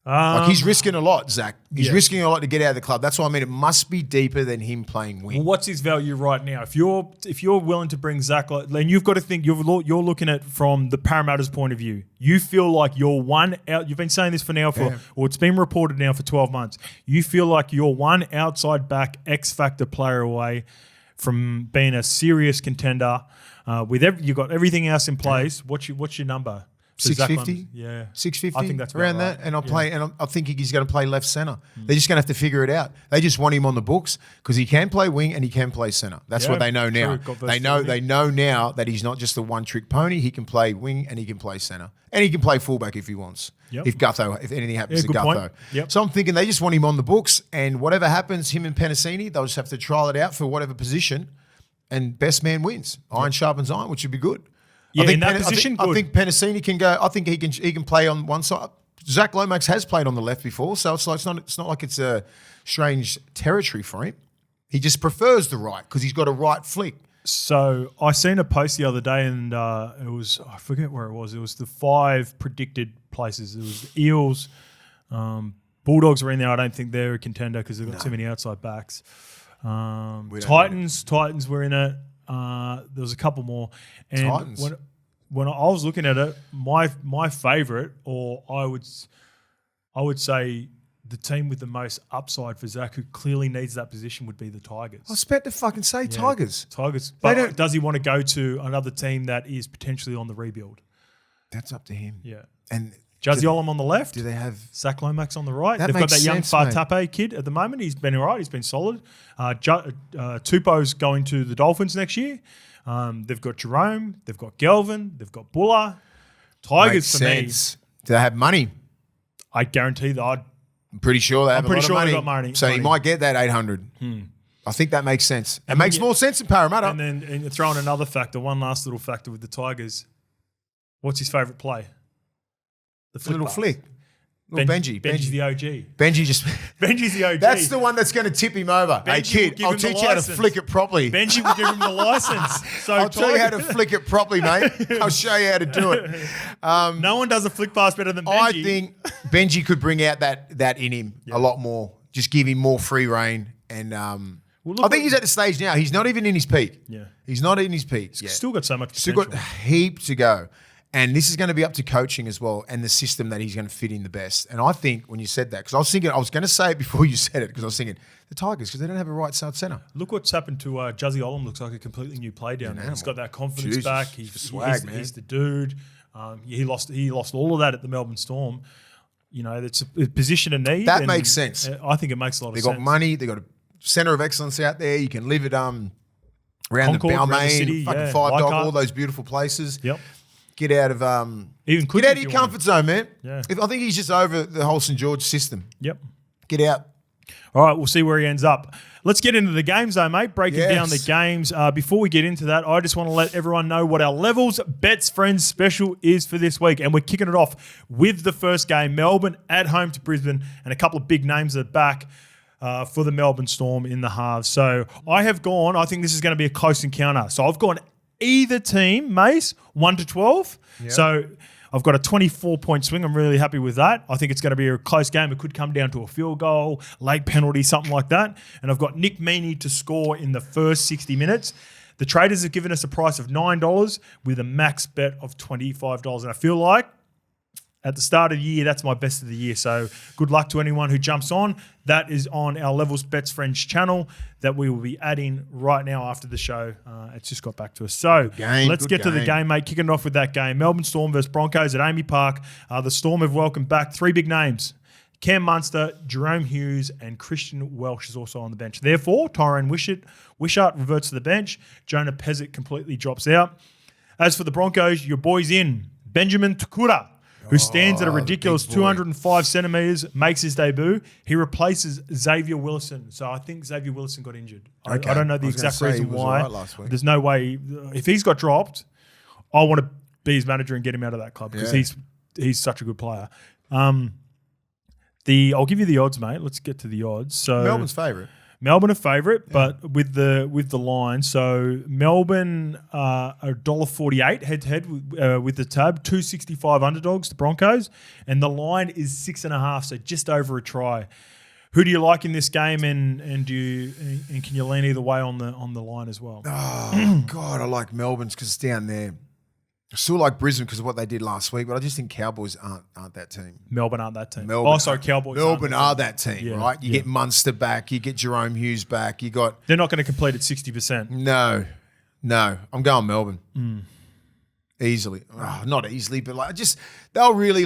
Like he's risking a lot, Zach. He's risking a lot to get out of the club. That's why I mean it must be deeper than him playing wing. Well, what's his value right now? If you're willing to bring Zach, then you've got to think you're looking at from the Parramatta's point of view. You feel like you're one out. You've been saying this for now or it's been reported now for 12 months. You feel like you're one outside back X factor player away from being a serious contender. You've got everything else in place. What's your number? 650, 650. I think that's around that. And I think he's going to play left centre. They're just going to have to figure it out. They just want him on the books because he can play wing and he can play centre. That's what they know now. They know now that he's not just a one-trick pony. He can play wing and he can play centre, and he can play fullback if he wants. If anything happens to Gutho. So I'm thinking they just want him on the books, and whatever happens, him and Penasini, they'll just have to trial it out for whatever position, and best man wins. Iron sharpens iron, which would be good. Yeah, I think in that position, I think Penasini can go. I think he can play on one side. Zach Lomax has played on the left before, so it's not like it's a strange territory for him. He just prefers the right because he's got a right flick. So I seen a post the other day, and it was, I forget where it was. It was the 5 predicted places. It was the Eels, Bulldogs are in there. I don't think they're a contender because they've got too many outside backs. Titans were in it. There was a couple more, and Titans. When I was looking at it, my favourite, or I would say the team with the most upside for Zach, who clearly needs that position, would be the Tigers. I was about to fucking say Tigers. Tigers, but does he want to go to another team that is potentially on the rebuild? That's up to him. Yeah, and Jazzy Olam on the left. Do they have Zach Lomax on the right? They've got that young sense, Fartape kid at the moment. He's been all right. He's been solid. Tupou's going to the Dolphins next year. They've got Jerome. They've got Gelvin. They've got Buller. Tigers for me. Do they have money? I guarantee that. I'm pretty sure they have a lot of money. They've got money. So he might get that 800. I think that makes sense. It makes more sense in Parramatta. And then throw in another factor, one last little factor with the Tigers. What's his favourite play? The little flick. Benji. Benji's the OG. Benji's the OG. That's the one that's going to tip him over. Hey, kid, I'll teach you how to flick it properly. Benji will give him the license. So I'll tell you how to flick it properly, mate. I'll show you how to do it. No one does a flick pass better than Benji. I think Benji could bring out that in him a lot more. Just give him more free reign. And I think he's at the stage now. He's not even in his peak. Yeah. He's not in his peak yet. Still got so much potential. Still got a heap to go. And this is going to be up to coaching as well and the system that he's going to fit in the best. And I think when you said that, because I was going to say it before you said it, because I was thinking, the Tigers, because they don't have a right side centre. Look what's happened to Jazzy Olam. Looks like a completely new play down there. He's got that confidence back. He's the dude. He lost all of that at the Melbourne Storm. You know, it's a position of need. That makes sense. I think it makes a lot of sense. They've got money. They've got a centre of excellence out there. You can live it around Concord, the Balmain, fucking Five Dog, all those beautiful places. Yep. Get out of your comfort zone, man. Yeah. I think he's just over the whole St. George system. Yep. Get out. All right, we'll see where he ends up. Let's get into the games, though, mate. Breaking down the games. Before we get into that, I just want to let everyone know what our Levels Bets Friends special is for this week. And we're kicking it off with the first game, Melbourne at home to Brisbane, and a couple of big names at back for the Melbourne Storm in the halves. So I think this is going to be a close encounter. So I've gone either team, Mace, 1 to 12. Yep. So I've got a 24-point swing. I'm really happy with that. I think it's going to be a close game. It could come down to a field goal, late penalty, something like that. And I've got Nick Meaney to score in the first 60 minutes. The traders have given us a price of $9 with a max bet of $25. And I feel like at the start of the year, that's my best of the year. So good luck to anyone who jumps on. That is on our Levels Bets Friends channel that we will be adding right now after the show. It's just got back to us. So let's get to the game, mate. Kicking it off with that game. Melbourne Storm versus Broncos at Amy Park. The Storm have welcomed back 3 big names. Cam Munster, Jerome Hughes, and Christian Welsh is also on the bench. Therefore, Tyrone Wishart reverts to the bench. Jonah Pezic completely drops out. As for the Broncos, your boy's in. Benjamin Tukura, who stands at a ridiculous 205 centimetres, makes his debut. He replaces Xavier Willison. So I think Xavier Willison got injured. Okay. I don't know the exact reason why. There's no way. If he's got dropped, I want to be his manager and get him out of that club because he's such a good player. I'll give you the odds, mate. Let's get to the odds. So Melbourne's favourite. Melbourne are favourite, but with the line. So Melbourne are $1.48 head-to-head with the tab, 265 underdogs, the Broncos, and the line is 6.5, so just over a try. Who do you like in this game, and can you lean either way on the line as well? Oh God, I like Melbourne's because it's down there. I still like Brisbane because of what they did last week, but I just think Cowboys aren't that team. Melbourne aren't that team. Cowboys. Melbourne are that team, right? You get Munster back, you get Jerome Hughes back, They're not going to complete at 60%. No, I'm going Melbourne easily. Oh, not easily, but they'll really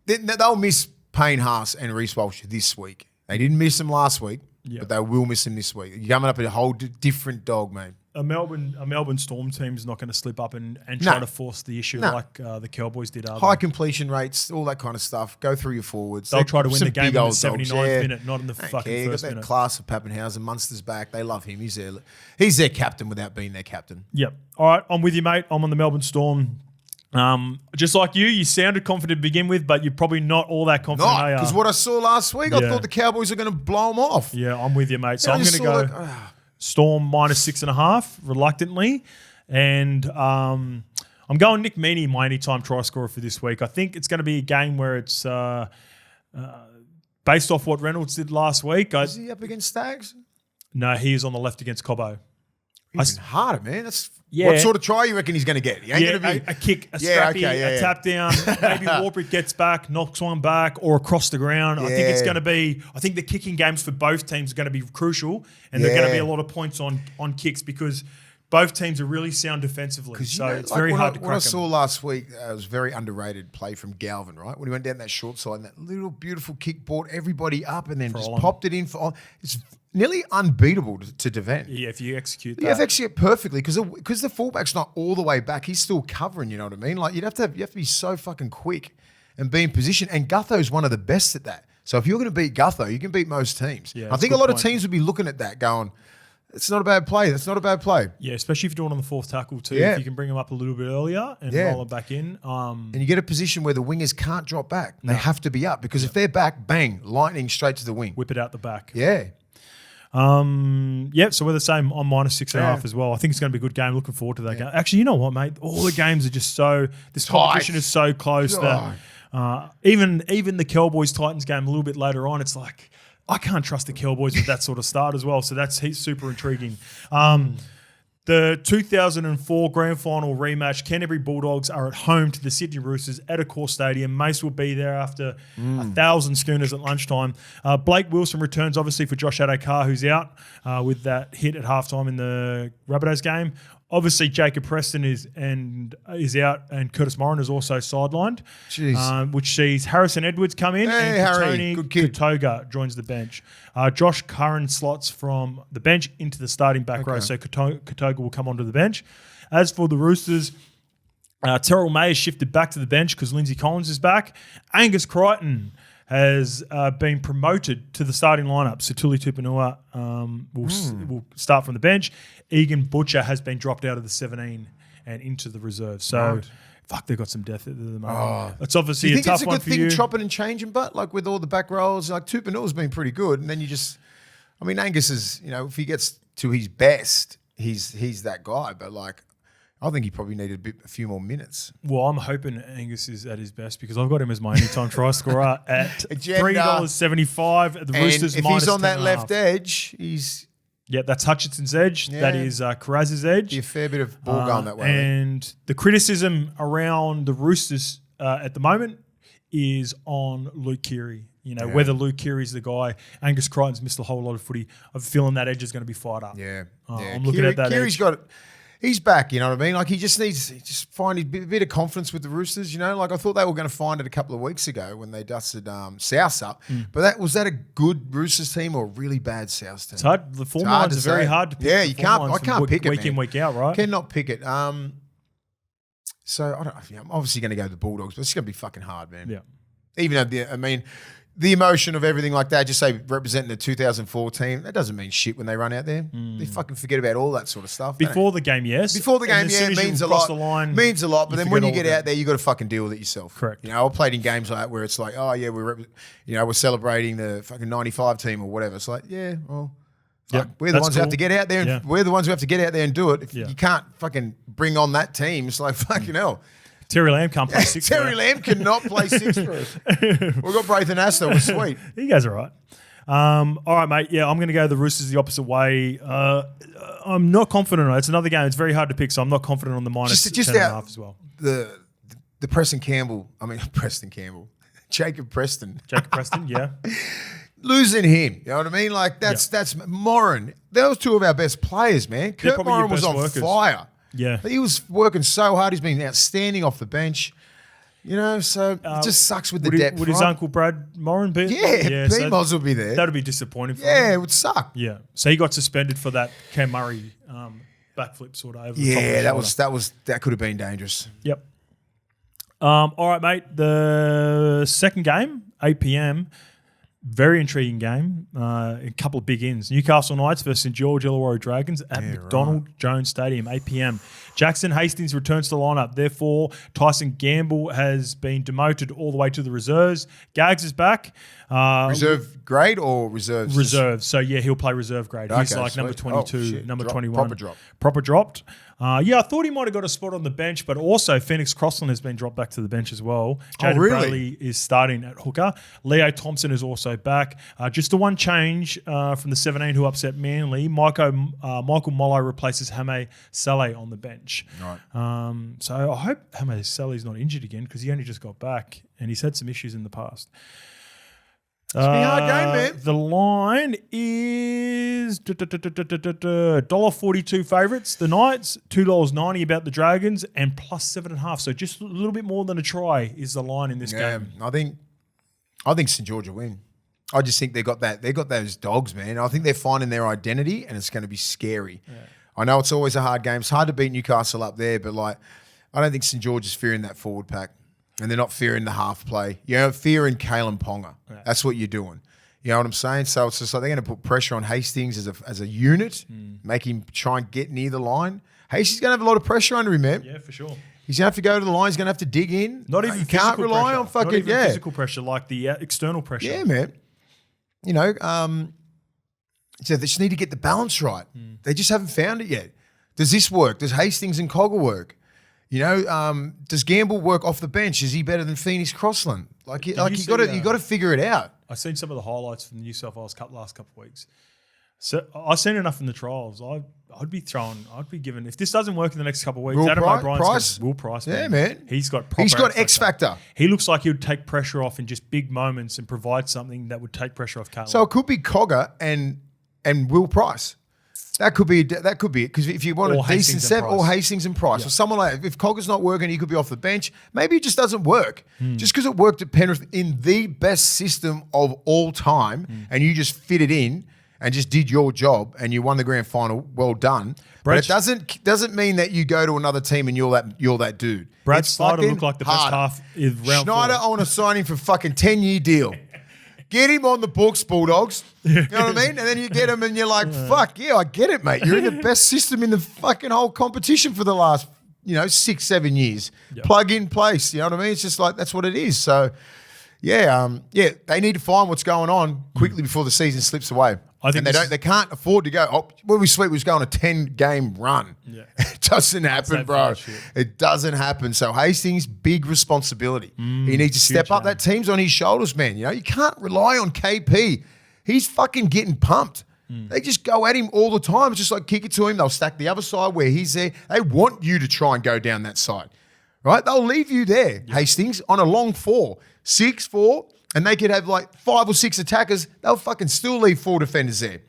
they'll miss Payne Haas and Reece Walsh this week. They didn't miss him last week, but they will miss him this week. You're coming up at a whole different dog, mate. A Melbourne Storm team is not going to slip up and try to force the issue like the Cowboys did. High completion rates, all that kind of stuff. Go through your forwards. They'll try to win the game in the 79th minute, not in the fucking first minute. That class of Pappenhausen. Munster's back. They love him. He's their captain without being their captain. Yep. All right, I'm with you, mate. I'm on the Melbourne Storm. Just like you sounded confident to begin with, but you're probably not all that confident. Not, because what I saw last week, I thought the Cowboys are going to blow them off. Yeah, I'm with you, mate. So I'm going to go Storm -6.5, reluctantly. And I'm going Nick Meaney, my anytime try scorer for this week. I think it's going to be a game where it's based off what Reynolds did last week. Is he up against Stags? No, he is on the left against Cobbo. Even harder, man. What sort of try you reckon he's going to get? He ain't going to be a kick, a scrappy, a tap down. Maybe Warbrick gets back, knocks one back, or across the ground. I think it's going to be. I think the kicking games for both teams are going to be crucial, and they're going to be a lot of points on kicks because both teams are really sound defensively. So it's very hard to crack them. What I saw last week was very underrated play from Galvin, right? When he went down that short side and that little beautiful kick brought everybody up and then just popped it in for. It's nearly unbeatable to defend. Yeah, if you execute that. You have to execute perfectly because the fullback's not all the way back. He's still covering, you know what I mean? Like you have to be so fucking quick and be in position. And Gutho's one of the best at that. So if you're going to beat Gutho, you can beat most teams. Yeah, I think a lot of teams would be looking at that going, it's not a bad play. That's not a bad play. Yeah, especially if you're doing it on the fourth tackle too. Yeah. If you can bring them up a little bit earlier and roll them back in. And you get a position where the wingers can't drop back. They have to be up because if they're back, bang, lightning straight to the wing. Whip it out the back. Yeah. So we're the same on -6.5 as well. I think it's going to be a good game. Looking forward to that game. Actually, you know what, mate? All the games are just this competition is so close that even the Cowboys-Titans game a little bit later on, it's like, I can't trust the Cowboys with that sort of start as well. So that's super intriguing. The 2004 Grand Final rematch, Canterbury Bulldogs are at home to the Sydney Roosters at Accor Stadium. Mace will be there after 1,000 schooners at lunchtime. Blake Wilson returns, obviously, for Josh Adokar, who's out with that hit at halftime in the Rabbitohs game. Obviously, Jacob Preston is out, and Curtis Morin is also sidelined, which sees Harrison Edwards come in and Tony Katoga joins the bench. Josh Curran slots from the bench into the starting back row, so Katoga will come onto the bench. As for the Roosters, Terrell May is shifted back to the bench because Lindsay Collins is back. Angus Crichton has been promoted to the starting lineup. So Tuli Tupanua will start from the bench. Egan Butcher has been dropped out of the 17 and into the reserve. So, they've got some depth at the moment. It's obviously a tough one for you. Do you think it's a good thing chopping and changing, but like with all the back rolls, like Tupanua's been pretty good. And then Angus is, if he gets to his best, he's that guy. But like, I think he probably needed a few more minutes. Well, I'm hoping Angus is at his best because I've got him as my anytime try scorer at $3.75 at the Roosters. If he's on that left edge, he's... Yeah, that's Hutchinson's edge. Yeah. That is Carraz's edge. Be a fair bit of ball going that way. And the criticism around the Roosters at the moment is on Luke Keary. Whether Luke Keary's the guy. Angus Crichton's missed a whole lot of footy. I'm feeling that edge is going to be fired up. Yeah. I'm looking at that Keary's edge. He's back, you know what I mean? Like, he just needs to find a bit of confidence with the Roosters, Like, I thought they were going to find it a couple of weeks ago when they dusted South up. But was that a good Roosters team or a really bad South team? It's hard. The form lines are very hard to pick. Yeah, I can't pick it, week in, week out, right? Cannot pick it. So, I'm obviously going to go to the Bulldogs, but it's going to be fucking hard, man. Yeah. Even though, the emotion of everything like that, just say representing the 2004 team, that doesn't mean shit when they run out there. They fucking forget about all that sort of stuff. Before the game, yes. Before the game, it means a lot. Means a lot, but then when you get out there, you got to fucking deal with it yourself. Correct. I played in games like that where it's like, oh yeah, we're celebrating the fucking 95 team or whatever. It's like, yeah, well, Like, we're the ones who have to get out there, and we're the ones who have to get out there and do it. If you can't fucking bring on that team, it's like fucking hell. Terry Lamb can't play six. Terry Lamb cannot play six for us. We've got Braithen Astor. We're sweet. You guys are right. All right, mate. Yeah, I'm going to go the Roosters the opposite way. I'm not confident on it. It's another game. It's very hard to pick, so I'm not confident on the minus 10.5 as well. The Preston Campbell. Jacob Preston, yeah. Losing him, you know what I mean? Like that's Moran. Those two of our best players, man. Kurt Moran was on fire. Yeah, he was working so hard. He's been outstanding off the bench. You know, so it just sucks with the depth. Would his uncle Brad Moran be? Yeah, P-Moz will be there. That'd be disappointing for him. Yeah, it would suck. Yeah, so he got suspended for that Cam Murray backflip sort of over the top of the that could have been dangerous. Yep. All right, mate. The second game, 8 p.m. Very intriguing game. A couple of big ins. Newcastle Knights versus St George Illawarra Dragons at McDonald Jones Stadium, 8 p.m. Jackson Hastings returns to the lineup. Therefore, Tyson Gamble has been demoted all the way to the reserves. Gags is back. Reserve grade or reserves? Reserve. So, yeah, he'll play reserve grade. He's like number 22, number 21. Proper dropped. Yeah, I thought he might have got a spot on the bench, but also Phoenix Crossland has been dropped back to the bench as well. Jaden Bradley is starting at hooker. Leo Thompson is also back. Just the one change from the 17 who upset Manly. Michael Mollo replaces Hame Saleh on the bench. Right. So I hope Hame Saleh's not injured again because he only just got back and he's had some issues in the past. It's a hard game, man. The line is $1.42 favourites. The Knights, $2.90 about the Dragons, and plus 7.5. So just a little bit more than a try is the line in this game. I think St George will win. I just think they got those dogs, man. I think they're finding their identity, and it's going to be scary. Yeah. I know it's always a hard game. It's hard to beat Newcastle up there, but like I don't think St George is fearing that forward pack. And they're not fearing the half play. You're fearing Kalen Ponga. Yeah. That's what you're doing. You know what I'm saying? So it's just like they're going to put pressure on Hastings as a unit, make him try and get near the line. Hastings going to have a lot of pressure under him, man. Yeah, for sure. He's going to have to go to the line. He's going to have to dig in. Not even physical can't rely pressure. on fucking Not even physical pressure, like the external pressure. Yeah, man. You know, so they just need to get the balance right. They just haven't found it yet. Does this work? Does Hastings and Cogger work? You know, does Gamble work off the bench? Is he better than Phoenix Crossland? You got to figure it out. I've seen some of the highlights from the New South Wales Cup last couple of weeks. So I've seen enough in the trials. I'd be giving, if this doesn't work in the next couple of weeks, Adam O'Brien's Will Price. Yeah, man. He's got X factor. He looks like he would take pressure off in just big moments and provide something that would take pressure off Callum. So it could be Cogger and Will Price. That could be it because if you want a decent set, or Hastings and Price, or someone like if Cogger's not working, he could be off the bench. Maybe it just doesn't work. Just because it worked at Penrith in the best system of all time, and you just fit it in and just did your job and you won the grand final. Well done. But it doesn't mean that you go to another team and you're that dude. Brad Snyder looked like the best half in round Schneider, 4. I want to sign him for fucking 10-year deal. Get him on the books, Bulldogs. You know what I mean? And then you get him and you're like, fuck, yeah, I get it, mate. You're in the best system in the fucking whole competition for the last, 6-7 years. Yep. Plug in place. You know what I mean? It's just like, that's what it is. So, they need to find what's going on quickly before the season slips away. I think they can't afford to go, when we sleep, we was going a 10-game run. Yeah. It doesn't happen, bro. It doesn't happen. So Hastings, big responsibility. He needs to step up. That team's on his shoulders, man. You can't rely on KP. He's fucking getting pumped. They just go at him all the time. It's just like kick it to him. They'll stack the other side where he's there. They want you to try and go down that side, right? They'll leave you there, Hastings, on a long 4, 6-4. And they could have like 5 or 6 attackers. They'll fucking still leave 4 defenders there.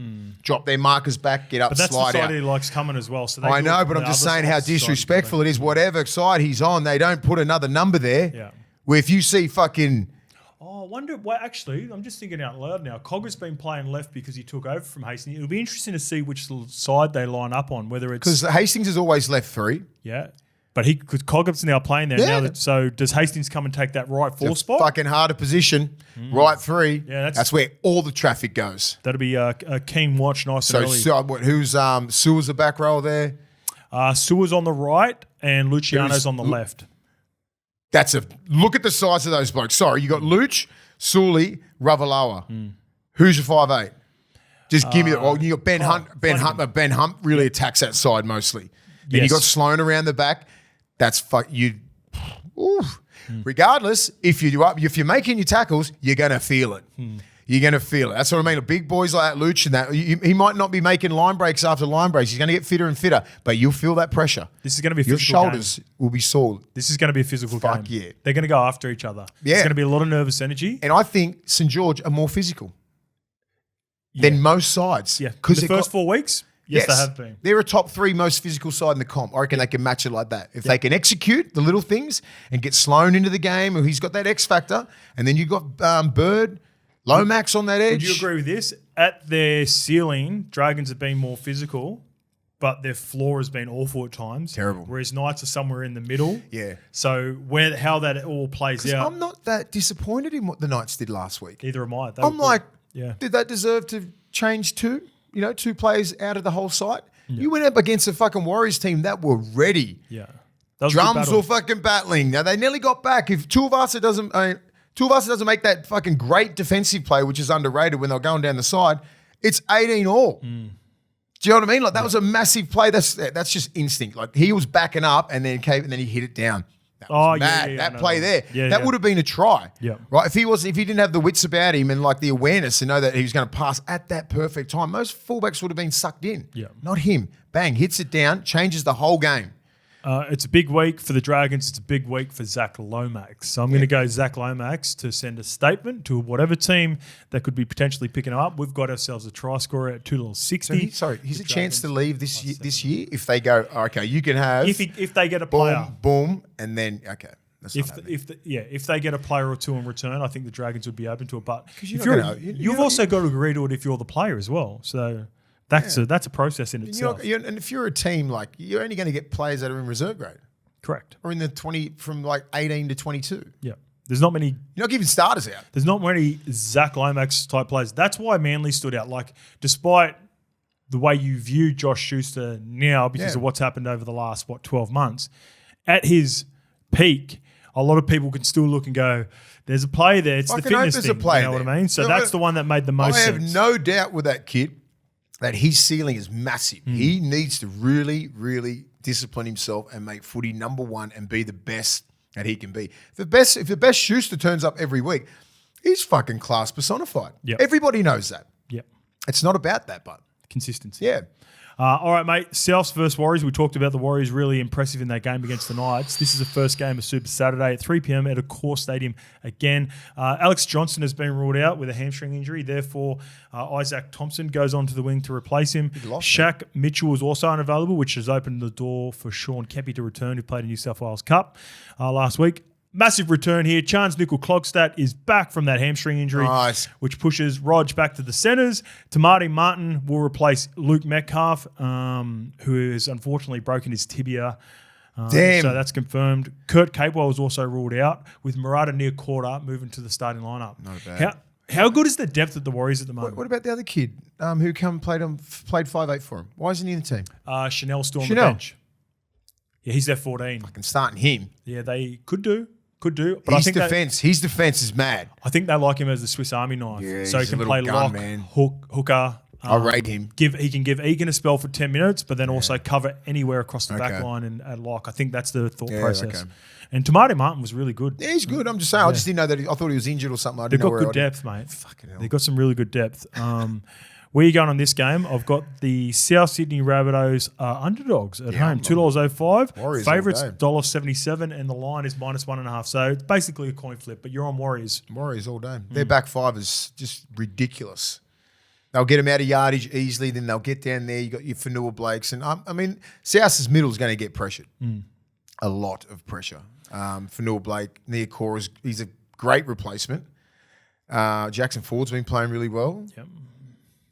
Drop their markers back, get up, slide out. But that's the side he likes coming as well. So I know, but I'm just saying how disrespectful it is. Whatever side he's on, they don't put another number there. Yeah. Where if you see fucking... Oh, I wonder... Well, actually, I'm just thinking out loud now. Cogger's been playing left because he took over from Hastings. It'll be interesting to see which side they line up on, whether it's... Because Hastings is always left 3. Yeah. But because Cogger's now playing there now, so does Hastings come and take that right 4 spot? Fucking harder position, right 3. Yeah, that's where all the traffic goes. That'll be a keen watch, nice and early. So who's Sewell's the back row there? Sewell's on the right and Luciano's on the left. Look at the size of those blokes. Sorry, you got Luch, Sully, Ravalawa. Who's your 5'8"? Just give me the. You got Ben Hunt. Ben Hunt really attacks that side mostly. Then you got Sloan around the back. That's you. Regardless, if you're making your tackles, you're gonna feel it. You're going to feel it. That's what I mean. The big boys like Luch and that, he might not be making line breaks after line breaks. He's going to get fitter and fitter, but you'll feel that pressure. This is going to be a Your physical shoulders will be sore. This is going to be a physical game. Fuck yeah. They're going to go after each other. Yeah. There's going to be a lot of nervous energy. And I think St. George are more physical than most sides. Yeah. Because the first 4 weeks, yes, they have been. They're a top 3 most physical side in the comp. I reckon they can match it like that. If they can execute the little things and get Sloan into the game, or he's got that X factor, and then you've got Bird, Lomax on that edge. Would you agree with this? At their ceiling, Dragons have been more physical, but their floor has been awful at times. Terrible. Whereas Knights are somewhere in the middle. Yeah. So how that all plays out. I'm not that disappointed in what the Knights did last week. Neither am I. I'm like, did that deserve to change 2? 2 players out of the whole site? Yeah. You went up against a fucking Warriors team that were ready. Yeah. Drums were fucking battling. Now, they nearly got back. If Tuivasa doesn't make that fucking great defensive play, which is underrated when they're going down the side, it's 18 all. Do you know what I mean? Like that was a massive play. That's just instinct. Like he was backing up and then he hit it down. That was mad. That play there. That would have been a try. Yeah. Right? If he didn't have the wits about him and like the awareness to know that he was going to pass at that perfect time, most fullbacks would have been sucked in. Yeah. Not him. Bang, hits it down, changes the whole game. It's a big week for the Dragons. It's a big week for Zach Lomax. So I'm going to go Zach Lomax to send a statement to whatever team that could be potentially picking him up. We've got ourselves a try scorer at $2.60. He's a chance to leave this year if they go, okay, you can have... If they get a player. Boom, and then, okay. If they get a player or 2 in return, I think the Dragons would be open to it. But you've also got to agree to it if you're the player as well. So... That's a process in itself. And if you're a team, like you're only going to get players that are in reserve grade. Correct. Or in the 20 from like 18 to 22. Yeah. There's not many. You're not giving starters out. There's not many Zach Lomax type players. That's why Manly stood out. Like despite the way you view Josh Schuster now because of what's happened over the last 12 months, at his peak, a lot of people can still look and go, "There's a play there. It's the fitness thing." You know what I mean? So that's the one that made the most sense. I have no doubt with that kid that his ceiling is massive. He needs to really, really discipline himself and make footy number 1 and be the best that he can be. If the best Schuster turns up every week, he's fucking class personified. Yep. Everybody knows that. Yep. It's not about that, but consistency. Yeah. All right, mate. Souths versus Warriors. We talked about the Warriors really impressive in that game against the Knights. This is the first game of Super Saturday at 3 p.m. at Accor Stadium again. Alex Johnson has been ruled out with a hamstring injury. Therefore, Isaac Thompson goes onto the wing to replace him. Shaq Mitchell is also unavailable, which has opened the door for Sean Kempe to return, who played in New South Wales Cup last week. Massive return here. Chance Nickel-Klogstad is back from that hamstring injury, which pushes Rog back to the centres. Tamati Martin will replace Luke Metcalf, who has unfortunately broken his tibia. Damn. So that's confirmed. Kurt Capewell is also ruled out, with Murata near quarter moving to the starting lineup. Not bad. How good is the depth at the Warriors at the moment? What about the other kid who played 5'8" for him? Why isn't he in the team? Chanel still on the bench. Yeah, he's there 14. Fucking starting him. Yeah, they could do. But his defense is mad. I think they like him as the Swiss Army knife. Yeah, so he can play lock, hooker. I rate him. He can give Egan a spell for 10 minutes, but then also cover anywhere across the back line and at lock. I think that's the thought process. Okay. And Tamati Martin was really good. Yeah, he's good. I'm just saying. I just didn't know that. I thought he was injured or something. They've got good depth, mate. Fucking hell. They've got some really good depth. Where are you going on this game? I've got the South Sydney Rabbitohs underdogs at home. $2.05. Favourites $1.77, and the line is -1.5. So it's basically a coin flip, but you're on Warriors. Warriors all day. Their back 5 is just ridiculous. They'll get them out of yardage easily, then they'll get down there. You got your Fanua Blakes. And I mean, South's middle is going to get pressured. A lot of pressure. Fanua Blake, Nia Cora, he's a great replacement. Jackson Ford's been playing really well. Yep.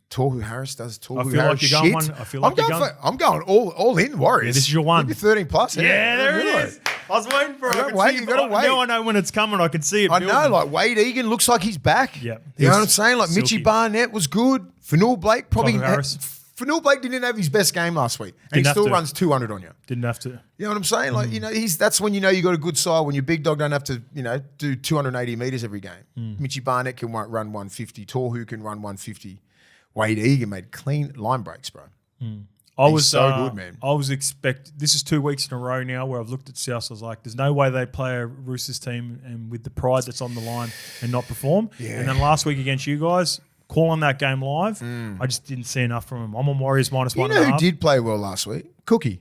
Tohu Harris does Tohu I feel Harris like you're going one. I feel like I'm going all in Warriors. Yeah, this is your one. Maybe 13 plus. Yeah, there it is. I was waiting for it. You gotta wait. Now I know when it's coming. I can see it. I know, like Wade Egan looks like he's back. Yeah. You know what I'm saying? Like Mitchie Barnett was good. Fanua Blake probably. Fanua Blake didn't have his best game last week, and he still runs 200 on you. Didn't have to. You know what I'm saying? Like that's when you know you got a good side. When your big dog don't have to do 280 meters every game. Mitchie Barnett can run 150. Tohu can run 150. Wade Egan made clean line breaks, bro. He's so good, man. I was this is 2 weeks in a row now where I've looked at South. I was like, there's no way they play a Roosters team and with the pride that's on the line and not perform. Yeah. And then last week against you guys, calling that game live, I just didn't see enough from him. I'm on Warriors -1.5. You know who did play well last week? Cookie.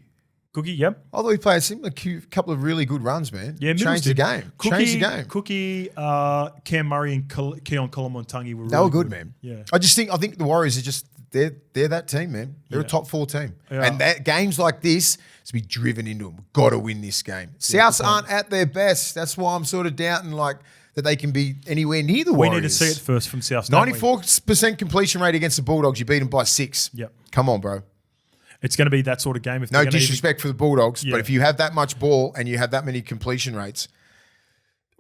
Cookie, yep. I thought he played a couple of really good runs, man. Yeah, changed the game. Cookie, Cam Murray, and Keon Kolomotangi were really good, man. Yeah. I think the Warriors are just they're that team, man. They're a top 4 team, and that games like this to be driven into them. We've got to win this game. Souths aren't at their best. That's why I'm sort of doubting that they can be anywhere near the Warriors. We need to see it first from South. 94% completion rate against the Bulldogs. You beat them by 6. Yep. Come on, bro. It's going to be that sort of game. No disrespect for the Bulldogs, but if you have that much ball and you have that many completion rates,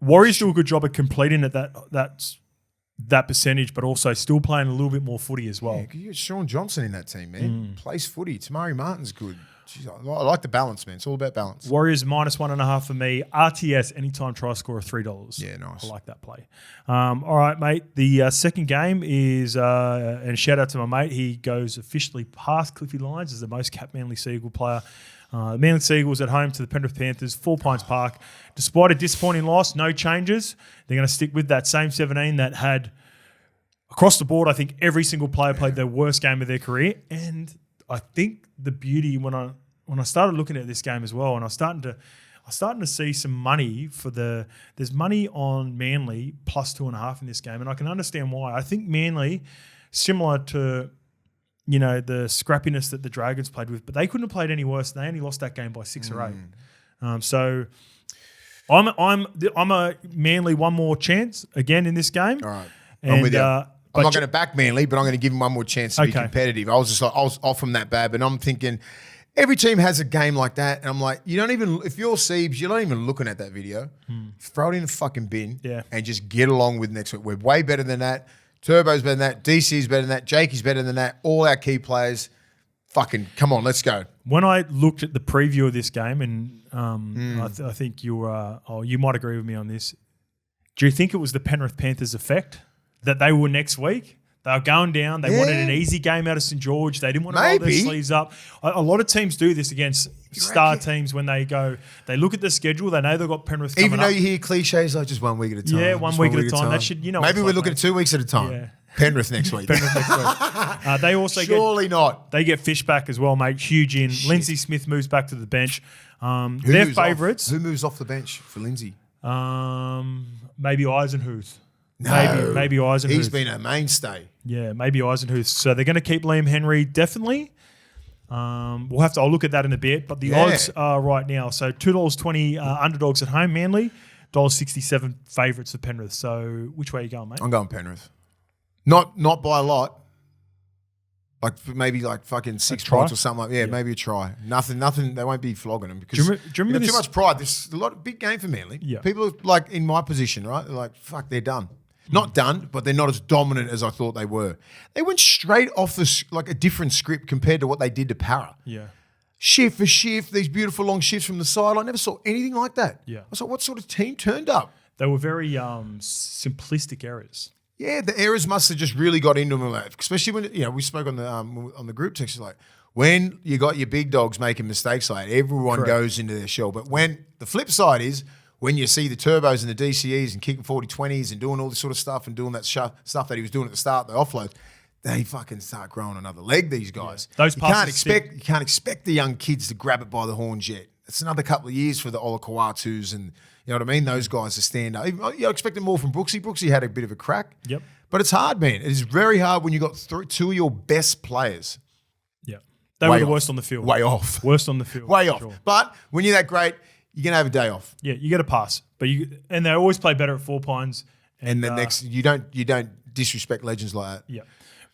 Warriors do a good job at completing at that percentage, but also still playing a little bit more footy as well. Yeah, you got Sean Johnson in that team, man. Plays footy. Tamari Martin's good. Jeez, I like the balance, man. It's all about balance. Warriors -1.5 for me. RTS, anytime try score of $3. Yeah, nice. I like that play. All right, mate. The second game is, and shout out to my mate, he goes officially past Cliffy Lyons as the most capped Manly Seagull player. Manly Seagulls at home to the Penrith Panthers, 4 Pines Park. Despite a disappointing loss, no changes. They're going to stick with that same 17 that had, across the board, I think every single player played their worst game of their career. And I think the beauty when I started looking at this game as well, and I was starting to see some money there's money on Manly +2.5 in this game, and I can understand why. I think Manly, similar to the scrappiness that the Dragons played with, but they couldn't have played any worse. They only lost that game by 6 or 8. So I'm a Manly one more chance again in this game. All right, and, I'm with you. I'm not going to back Manly, but I'm going to give him one more chance to be competitive. I was off from that bad, but I'm thinking every team has a game like that, and I'm like, if you're Siebes, you're not even looking at that video. Throw it in the fucking bin and just get along with next week. We're way better than that. Turbo's better than that. DC's better than that. Jakey's better than that. All our key players, fucking come on, let's go. When I looked at the preview of this game, and I think you might agree with me on this. Do you think it was the Penrith Panthers effect? That they were next week. They were going down. They wanted an easy game out of St. George. They didn't want to roll their sleeves up. A lot of teams do this against star teams when they look at the schedule. They know they've got Penrith coming up. Even though you hear cliches like just 1 week at a time. Yeah, one week at a time. That should, maybe we're looking at 2 weeks at a time. Yeah. Penrith next week. They also not. They get Fish back as well, mate. Huge in. Shit. Lindsay Smith moves back to the bench. Their favourites. Who moves off the bench for Lindsay? Maybe Eisenhuth. No, maybe Eisenhuth. He's been a mainstay. Yeah, maybe Eisenhuth. So they're going to keep Liam Henry, definitely. I'll look at that in a bit. But the odds are right now. So $2.20 underdogs at home, Manly. $1.67 favourites for Penrith. So which way are you going, mate? I'm going Penrith. Not by a lot. Maybe fucking 6 points or something like that. Yeah, maybe a try. Nothing. They won't be flogging them because do you remember too much pride. This is big game for Manly. Yeah. People are in my position, right? They're like, fuck, they're done. Not done, but they're not as dominant as I thought they were. They went straight off a different script compared to what they did to Para. Yeah. Shift for shift, these beautiful long shifts from the side. I never saw anything like that. Yeah. I was like, what sort of team turned up? They were very simplistic errors. Yeah, the errors must have just really got into them, especially when we spoke on the group text. Like when you got your big dogs making mistakes, like everyone goes into their shell. But when the flip side is when you see the Turbos and the DCEs and kicking 40-20s and doing all this sort of stuff and doing that stuff that he was doing at the start, the offload, they fucking start growing another leg. These guys, those you can't expect the young kids to grab it by the horns yet. It's another couple of years for the Olakuatus and. You know what I mean? Those guys to stand up. You're expecting more from Brooksy. Brooksy had a bit of a crack. Yep. But it's hard, man. It is very hard when you got 2 of your best players. Yeah. They were the worst on the field. Way off. Worst on the field. Way off. Sure. But when you're that great, you're going to have a day off. Yeah, you get a pass. And they always play better at 4 Pines. And the next, you don't disrespect legends like that. Yeah.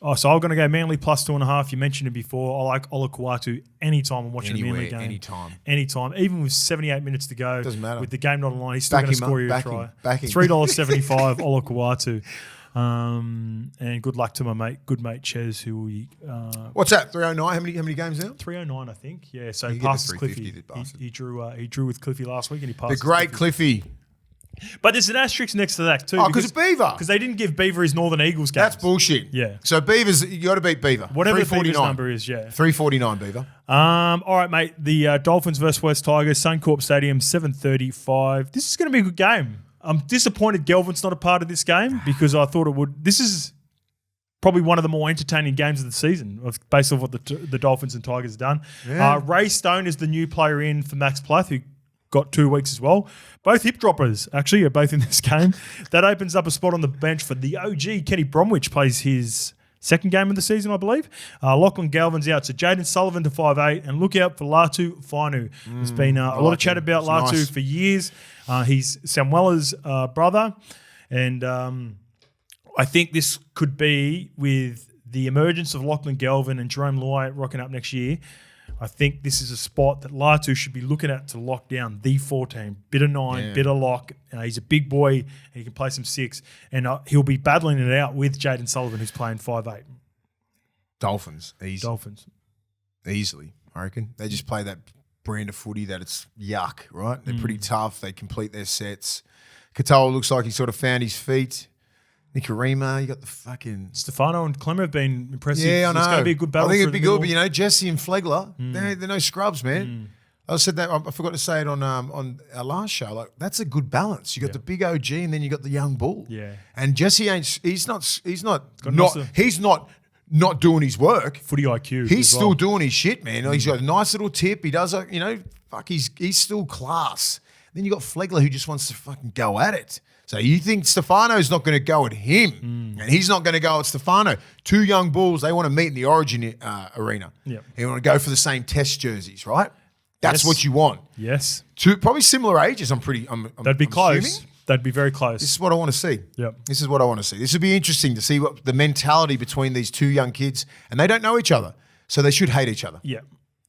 Oh, so I'm going to go Manly +2.5. You mentioned it before. I like Olakuatu anytime I'm watching a Manly game. Anytime. Even with 78 minutes to go. Doesn't matter. With the game not on line, he's still going to score you a try. $3.75 Olakuatu. And good luck to my good mate Ches, who we. What's that? 309. How many games now? 309, I think. Yeah. So he passed Cliffy. He drew with Cliffy last week, and he passed. The great Cliffy. But there's an asterisk next to that too. Oh, because of Beaver. Because they didn't give Beaver his Northern Eagles games. That's bullshit. Yeah. So Beaver's, you got to beat Beaver. Whatever Beaver's number is, yeah. 349 Beaver. All right, mate. The Dolphins versus West Tigers, Suncorp Stadium, 7:35. This is going to be a good game. I'm disappointed Gelvin's not a part of this game because I thought it would. This is probably one of the more entertaining games of the season, based on what the Dolphins and Tigers have done. Yeah. Ray Stone is the new player in for Max Plath, who got 2 weeks as well. Both hip droppers, actually, are both in this game. That opens up a spot on the bench for the OG. Kenny Bromwich plays his second game of the season, I believe. Lachlan Galvin's out. So Jaden Sullivan to 5'8", and look out for Latu Fainu. There's been a lot of chat about Latu for years. He's Samuela's brother. And I think this could be, with the emergence of Lachlan Galvin and Jerome Loy rocking up next year, I think this is a spot that Latu should be looking at to lock down the 14. Bit of 9, bit of lock. He's a big boy and he can play some 6. And he'll be battling it out with Jaden Sullivan, who's playing 5'8". Dolphins. Easy. Dolphins. Easily, I reckon. They just play that brand of footy that it's yuck, right? They're pretty tough. They complete their sets. Katoa looks like he sort of found his feet. Nicarima, you got the fucking... Stefano and Clemmer have been impressive. Yeah, I know. It's going to be a good battle. I think it'd be good, but Jesse and Flegler, they're no scrubs, man. I said that, I forgot to say it on our last show. Like, that's a good balance. You got the big OG and then you got the young bull. Yeah. And Jesse he's not doing his work. Footy IQ. He's still doing his shit, man. He's got a nice little tip. He does, he's still class. Then you got Flegler who just wants to fucking go at it. So you think Stefano's not going to go at him, and he's not going to go at Stefano. 2 young bulls, they want to meet in the Origin arena. Yeah. They want to go for the same test jerseys, right? That's what you want. Yes. 2 probably similar ages. That'd be close. Assuming. That'd be very close. This is what I want to see. Yep. This is what I want to see. This would be interesting to see what the mentality between these 2 young kids, and they don't know each other, so they should hate each other. Yeah.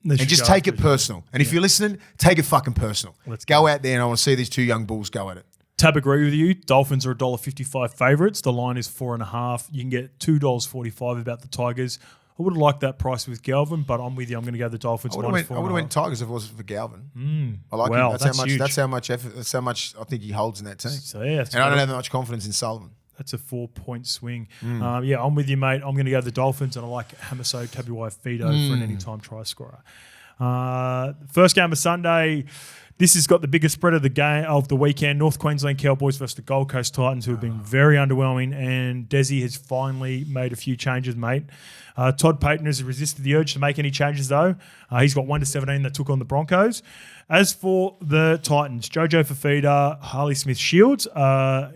And just take it personal. And if you're listening, take it fucking personal. Let's go out there, and I want to see these 2 young bulls go at it. Tab, agree with you. Dolphins are $1.55 favourites. The line is 4.5. You can get $2.45 about the Tigers. I would have liked that price with Galvin, but I'm with you. I'm going to go the Dolphins. I would have went Tigers if it wasn't for Galvin. I like wow, him. That's how much effort. That's how much I think he holds in that team. So, yeah, and I don't have that much confidence in Sullivan. That's a 4-point swing. I'm with you, mate. I'm going to go the Dolphins, and I like Hamaso Tabuai-Fidow for an anytime try scorer. First game of Sunday. This has got the biggest spread of the weekend. North Queensland Cowboys versus the Gold Coast Titans, who have been very underwhelming. And Desi has finally made a few changes, mate. Todd Payton has resisted the urge to make any changes, though. He's got 1-17 that took on the Broncos. As for the Titans, Jojo Fafita, Harley Smith-Shields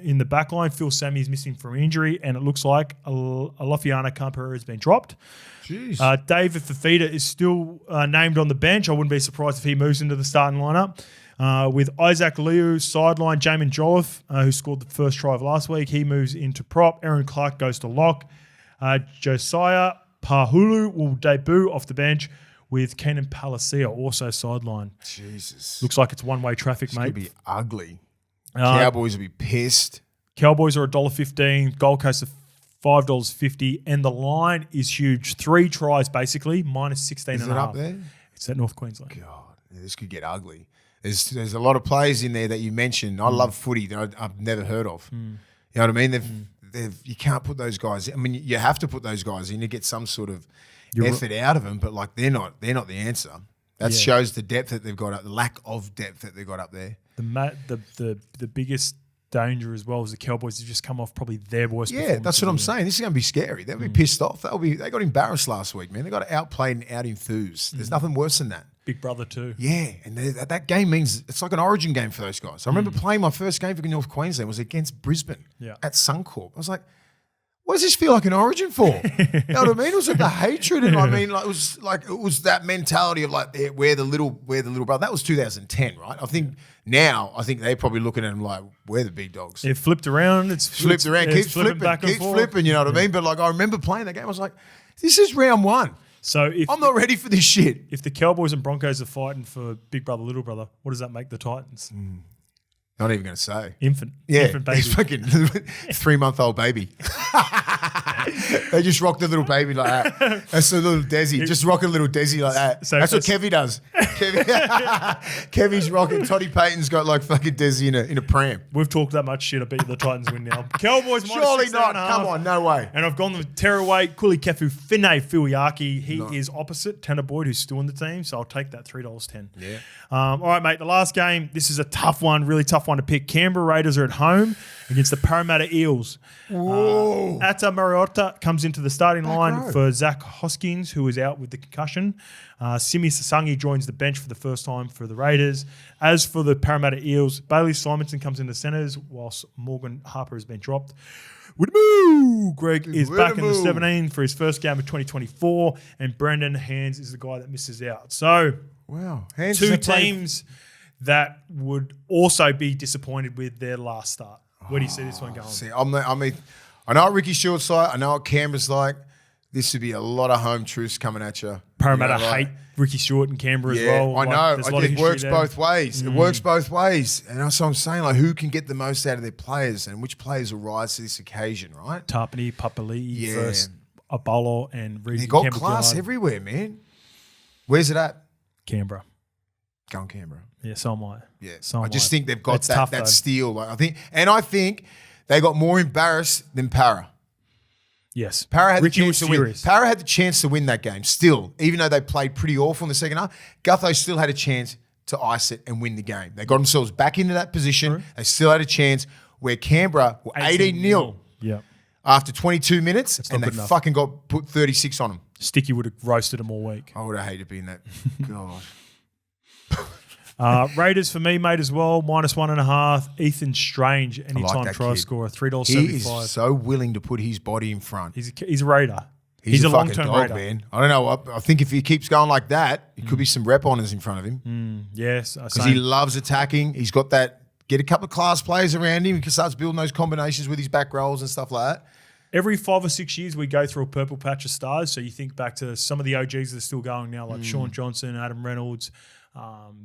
in the back line. Phil Sammy is missing from injury, and it looks like Alofiana CANBERRA has been dropped. Jeez. David Fafita is still named on the bench. I wouldn't be surprised if he moves into the starting lineup. With Isaac Liu sideline, Jamin Jolliffe, who scored the first try of last week, he moves into prop. Aaron Clark goes to lock. Josiah Pahulu will debut off the bench with Kenan Palacia also sideline. Jesus. Looks like it's one-way traffic, mate. It's going to be ugly. Cowboys will be pissed. Cowboys are $1.15. Gold Coast are $5.50, and the line is huge. 3 tries, basically, -16.5. Is it up there? It's at North Queensland. God, this could get ugly. There's a lot of players in there that you mentioned. I love footy that I've never heard of. You know what I mean? You can't put those guys in. I mean, you have to put those guys in to get some sort of effort out of them, but like they're not the answer. That shows the depth that they've got, the lack of depth that they've got up there. The biggest danger as well as the Cowboys have just come off probably their worst performance. Yeah, that's what I'm saying. This is going to be scary. They'll be pissed off. They got embarrassed last week, man. They got outplayed and out-enthused. There's nothing worse than that. Big brother too. Yeah, and that game means it's like an origin game for those guys. I remember playing my first game for North Queensland was against Brisbane at Suncorp. I was like, what does this feel like an origin for? You know what I mean? It was like the hatred, and I mean, like it was that mentality of like we're the little brother. That was 2010, right? I think they're probably looking at them like we're the big dogs. It flipped around. It's flipped around. Keeps flipping. You know what I mean? But like I remember playing that game. I was like, this is round 1. So I'm not ready for this shit. If the Cowboys and Broncos are fighting for big brother, little brother, what does that make the Titans? Not even going to say. Infant. Yeah. Infant baby. He's fucking 3-month-old baby. They just rock the little baby like that. That's a little Desi. Just rock a little Desi like that. So that's what Kevy does. Kevy's rocking. Toddy Payton's got like fucking Desi in a pram. We've talked that much shit. I bet the Titans win now. Cowboys surely not. -6.5. Come on, no way. And I've gone with Terraweight, Kuli Kefu, Finay Fuiaki. He is opposite Tanner Boyd, who's still in the team. So I'll take that $3.10. Yeah. All right, mate. The last game. This is a tough one, really tough one to pick. Canberra Raiders are at home against the Parramatta Eels. Atta Mariota comes into the starting line for Zach Hoskins, who is out with the concussion. Simi Sasangi joins the bench for the first time for the Raiders. As for the Parramatta Eels, Bailey Simonson comes in the centres whilst Morgan Harper has been dropped. Greg is back in the 17 for his first game of 2024, and Brendan Hands is the guy that misses out. So, Hands two teams that would also be disappointed with their last start. Where do you see this one going? See, I know what Ricky Stewart's like. I know what Canberra's like. This would be a lot of home truths coming at you. Parramatta hate Ricky Stewart and Canberra as well. I know. It works both ways. It works both ways. And that's what I'm saying. Like, who can get the most out of their players and which players will rise to this occasion, right? Tapani, Papali, first Abolo, and Reed. They got class everywhere, man. Where's it at? Canberra. Go on Canberra. Yeah, so am I. Yeah. So I just think they've got tough, that steal. Like, I think they got more embarrassed than Para. Yes. Para had Ricky the chance to win. Para had the chance to win that game still, even though they played pretty awful in the second half. Gutho still had a chance to ice it and win the game. They got themselves back into that position. True. They still had a chance, where Canberra were 18-0 after 22 minutes, and they fucking got put 36 on them. Sticky would have roasted them all week. I would have hated being that. God. Raiders for me, mate, as well. -1.5. Ethan Strange, anytime try scorer, $3.75. He is so willing to put his body in front. He's a Raider. He's a long-term Raider, man. I don't know. I think if he keeps going like that, it could be some rep honors in front of him. Yes, because he loves attacking. He's got that. Get a couple of class players around him. He can start building those combinations with his back rolls and stuff like that. Every 5 or 6 years, we go through a purple patch of stars. So you think back to some of the OGs that are still going now, like Sean Johnson, Adam Reynolds,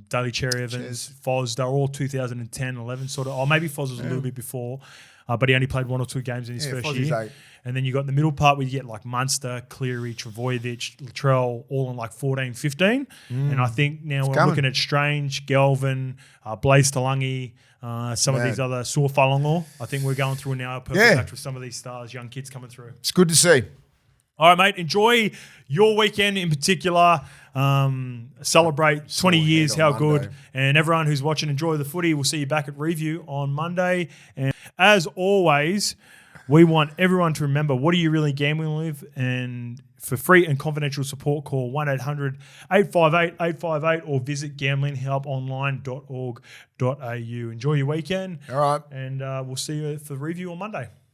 Daly Cherry Evans, Foz. They're all 2010, 11 sort of. Or maybe Foz was a little bit before, but he only played 1 or 2 games in his first year. And then you got the middle part where you get like Munster, Cleary, Travojevic, Latrell, all in like 14, 15. And I think now we're looking at Strange, Galvin, Blaze Talangi, some of these other Suafalongo. I think we're going through now a purple patch with some of these stars, young kids coming through. It's good to see. All right, mate. Enjoy your weekend in particular. Celebrate 20 years, how good. And everyone who's watching, enjoy the footy. We'll see you back at review on Monday. And as always, we want everyone to remember, what are you really gambling with? And for free and confidential support, call 1-800-858-858 or visit gamblinghelponline.org.au. Enjoy your weekend. All right. And we'll see you for the review on Monday.